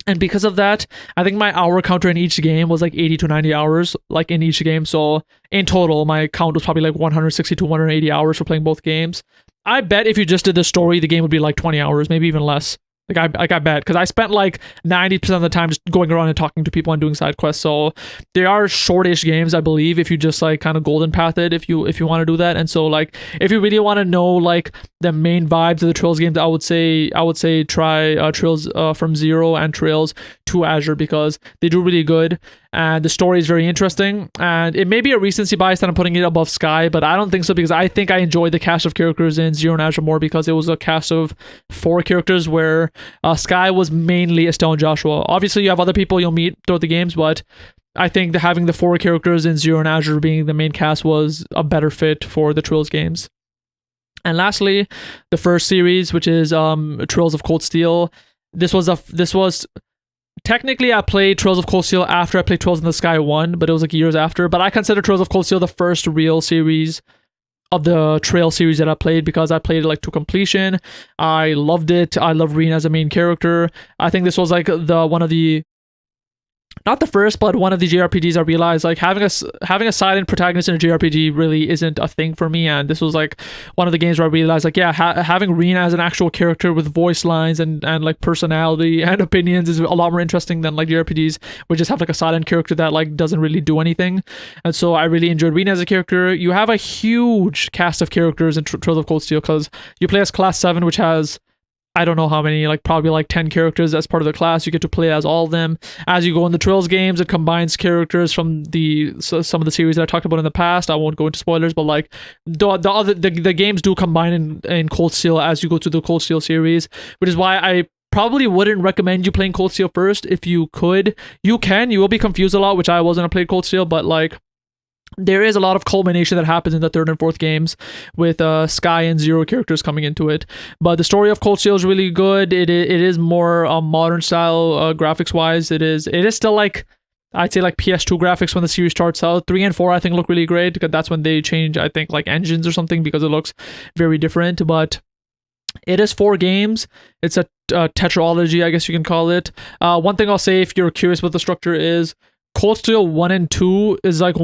And because of that, I think my hour counter in each game was like 80 to 90 hours, like in each game. So in total, my count was probably like 160 to 180 hours for playing both games. I bet if you just did the story, the game would be like 20 hours, maybe even less. I bet, because I spent like 90% of the time just going around and talking to people and doing side quests. So they are shortish games, I believe, if you just like kind of golden path it, if you want to do that. And so like if you really want to know like the main vibes of the Trails games, I would say try Trails from Zero and Trails to Azure, because they do really good. And the story is very interesting, and it may be a recency bias that I'm putting it above Sky, but I don't think so, because I think I enjoyed the cast of characters in Zero and Azure more, because it was a cast of 4 characters, where Sky was mainly Estelle and Joshua. Obviously you have other people you'll meet throughout the games, but I think that having the 4 characters in Zero and Azure being the main cast was a better fit for the Trails games. And lastly, the first series, which is Trails of Cold Steel. This was technically, I played Trails of Cold Steel after I played Trails in the Sky 1, but it was like years after. But I consider Trails of Cold Steel the first real series of the Trail series that I played, because I played it like to completion. I loved it. I love Reen as a main character. I think this was like not the first, but one of the JRPGs I realized like having a silent protagonist in a JRPG really isn't a thing for me. And this was like one of the games where I realized like, yeah, having Reen as an actual character with voice lines and like personality and opinions is a lot more interesting than like JRPGs, which just have like a silent character that like doesn't really do anything. And so I really enjoyed Reen as a character. You have a huge cast of characters in Trails of Cold Steel, because you play as Class 7, which has I don't know how many, like probably like 10 characters as part of the class. You get to play as all of them. As you go in the Trails games, it combines characters from some of the series that I talked about in the past. I won't go into spoilers, but like the games do combine in Cold Steel as you go through the Cold Steel series, which is why I probably wouldn't recommend you playing Cold Steel first. If you could, you will be confused a lot, which I wasn't. I played Cold Steel, but like there is a lot of culmination that happens in the 3rd and 4th games with Sky and Zero characters coming into it. But the story of Cold Steel is really good. It is more modern style graphics wise. It is still like, I'd say like PS2 graphics when the series starts out. 3 and 4 I think look really great, because that's when they change, I think, like engines or something, because it looks very different. But it is 4 games. It's a tetralogy, I guess you can call it. One thing I'll say, if you're curious what the structure is, Cold Steel 1 and 2 is like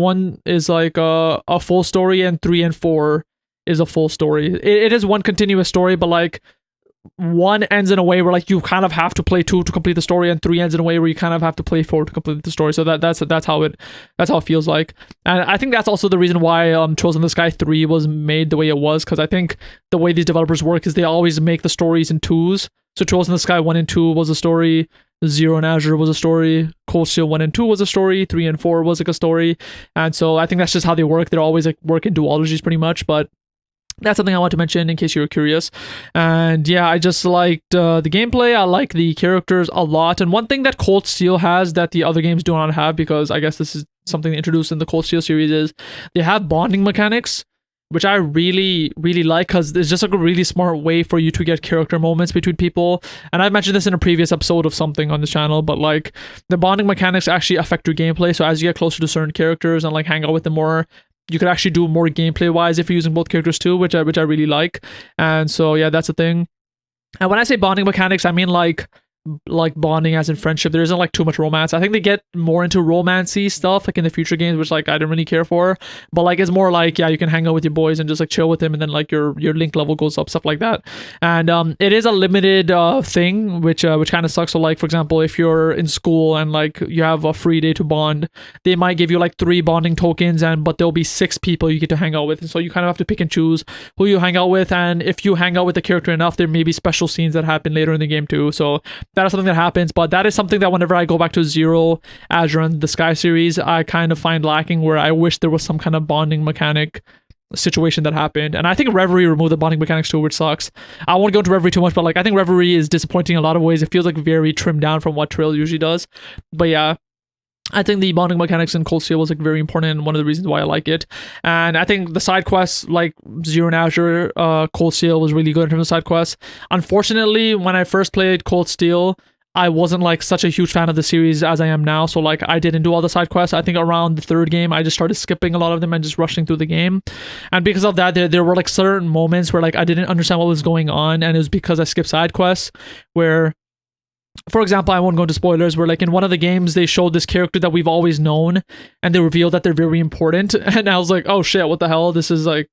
a full story, and 3 and 4 is a full story. It is one continuous story, but like 1 ends in a way where like you kind of have to play 2 to complete the story, and 3 ends in a way where you kind of have to play 4 to complete the story. So that's how it feels like. And I think that's also the reason why Trails in the Sky 3 was made the way it was, because I think the way these developers work is they always make the stories in 2s. So Trails in the Sky 1 and 2 was a story, Zero and Azure was a story, Cold Steel 1 and 2 was a story, 3 and 4 was like a story. And so I think that's just how they work. They're always like work in duologies pretty much, but that's something I want to mention in case you were curious. And yeah, I just liked the gameplay. I like the characters a lot. And one thing that Cold Steel has that the other games do not have, because I guess this is something introduced in the Cold Steel series, is they have bonding mechanics, which I really, really like, because it's just like a really smart way for you to get character moments between people. And I've mentioned this in a previous episode of something on this channel, but like the bonding mechanics actually affect your gameplay. So as you get closer to certain characters and like hang out with them more, you could actually do more gameplay wise if you're using both characters too, which I really like. And so yeah, that's the thing. And when I say bonding mechanics, I mean like bonding as in friendship. There isn't like too much romance. I think they get more into romancy stuff like in the future games, which like I didn't really care for, but like it's more like, yeah, you can hang out with your boys and just like chill with them, and then like your link level goes up, stuff like that. And it is a limited thing, which kind of sucks. So like, for example, if you're in school and like you have a free day to bond, they might give you like 3 bonding tokens, but there'll be 6 people you get to hang out with, and so you kind of have to pick and choose who you hang out with. And if you hang out with the character enough, there may be special scenes that happen later in the game too. So that is something that happens, but that is something that whenever I go back to Zero, Azure, and the Sky series, I kind of find lacking, where I wish there was some kind of bonding mechanic situation that happened. And I think Reverie removed the bonding mechanics too, which sucks. I won't go into Reverie too much, but like I think Reverie is disappointing in a lot of ways. It feels like very trimmed down from what Trail usually does. But yeah, I think the bonding mechanics in Cold Steel was like very important and one of the reasons why I like it. And I think the side quests like Zero and Azure, Cold Steel was really good in terms of side quests. Unfortunately, when I first played Cold Steel, I wasn't like such a huge fan of the series as I am now. So like I didn't do all the side quests. I think around the third game, I just started skipping a lot of them and just rushing through the game. And because of that, there were like certain moments where like I didn't understand what was going on. And it was because I skipped side quests where, for example, I won't go into spoilers, where like in one of the games they showed this character that we've always known and they revealed that they're very important, and I was like, oh shit, what the hell, this is like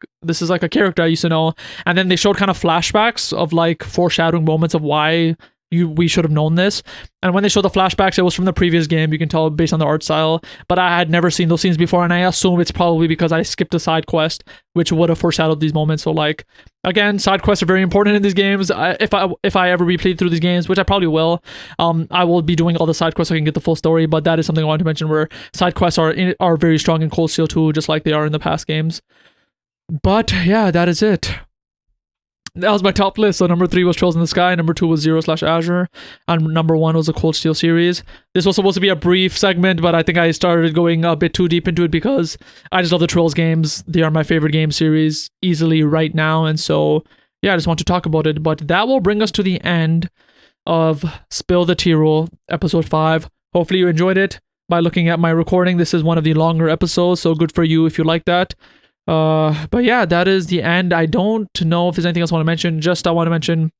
a character I used to know. And then they showed kind of flashbacks of like foreshadowing moments of why we should have known this. And when they showed the flashbacks, it was from the previous game, you can tell based on the art style, but I had never seen those scenes before, and I assume it's probably because I skipped a side quest which would have foreshadowed these moments. So like, again, side quests are very important in these games. If I ever replay through these games, which I probably will, I will be doing all the side quests so I can get the full story. But that is something I wanted to mention, where side quests are very strong in Cold Steel 2, just like they are in the past games. But yeah, that is it. That was my top list. So number 3 was Trails in the Sky, number 2 was Zero/Azure, and number 1 was the Cold Steel series. This was supposed to be a brief segment, but I think I started going a bit too deep into it because I just love the Trails games. They are my favorite game series easily right now, and so yeah, I just want to talk about it. But that will bring us to the end of Spill the Tearal, episode 5. Hopefully you enjoyed it. By looking at my recording, this is one of the longer episodes, so good for you if you like that. But yeah, that is the end. I don't know if there's anything else I want to mention. Just I want to mention,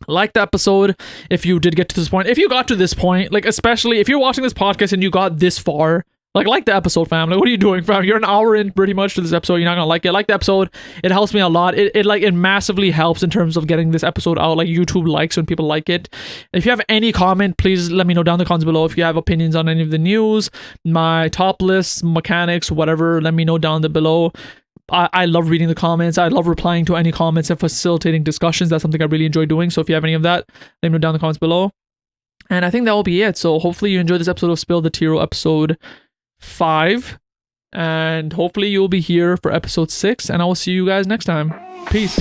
like the episode if you did get to this point. If you got to this point, like especially if you're watching this podcast and you got this far, like the episode, fam. Like, what are you doing, fam? You're an hour in pretty much to this episode. You're not gonna like it. Like the episode. It helps me a lot. It massively helps in terms of getting this episode out. Like YouTube likes when people like it. If you have any comment, please let me know down in the comments below. If you have opinions on any of the news, my top lists, mechanics, whatever, let me know down below. I love reading the comments. I love replying to any comments and facilitating discussions. That's something I really enjoy doing. So if you have any of that, let me know down in the comments below. And I think that will be it. So hopefully you enjoyed this episode of Spill the Tearal, episode 5. And hopefully you'll be here for episode 6. And I will see you guys next time. Peace.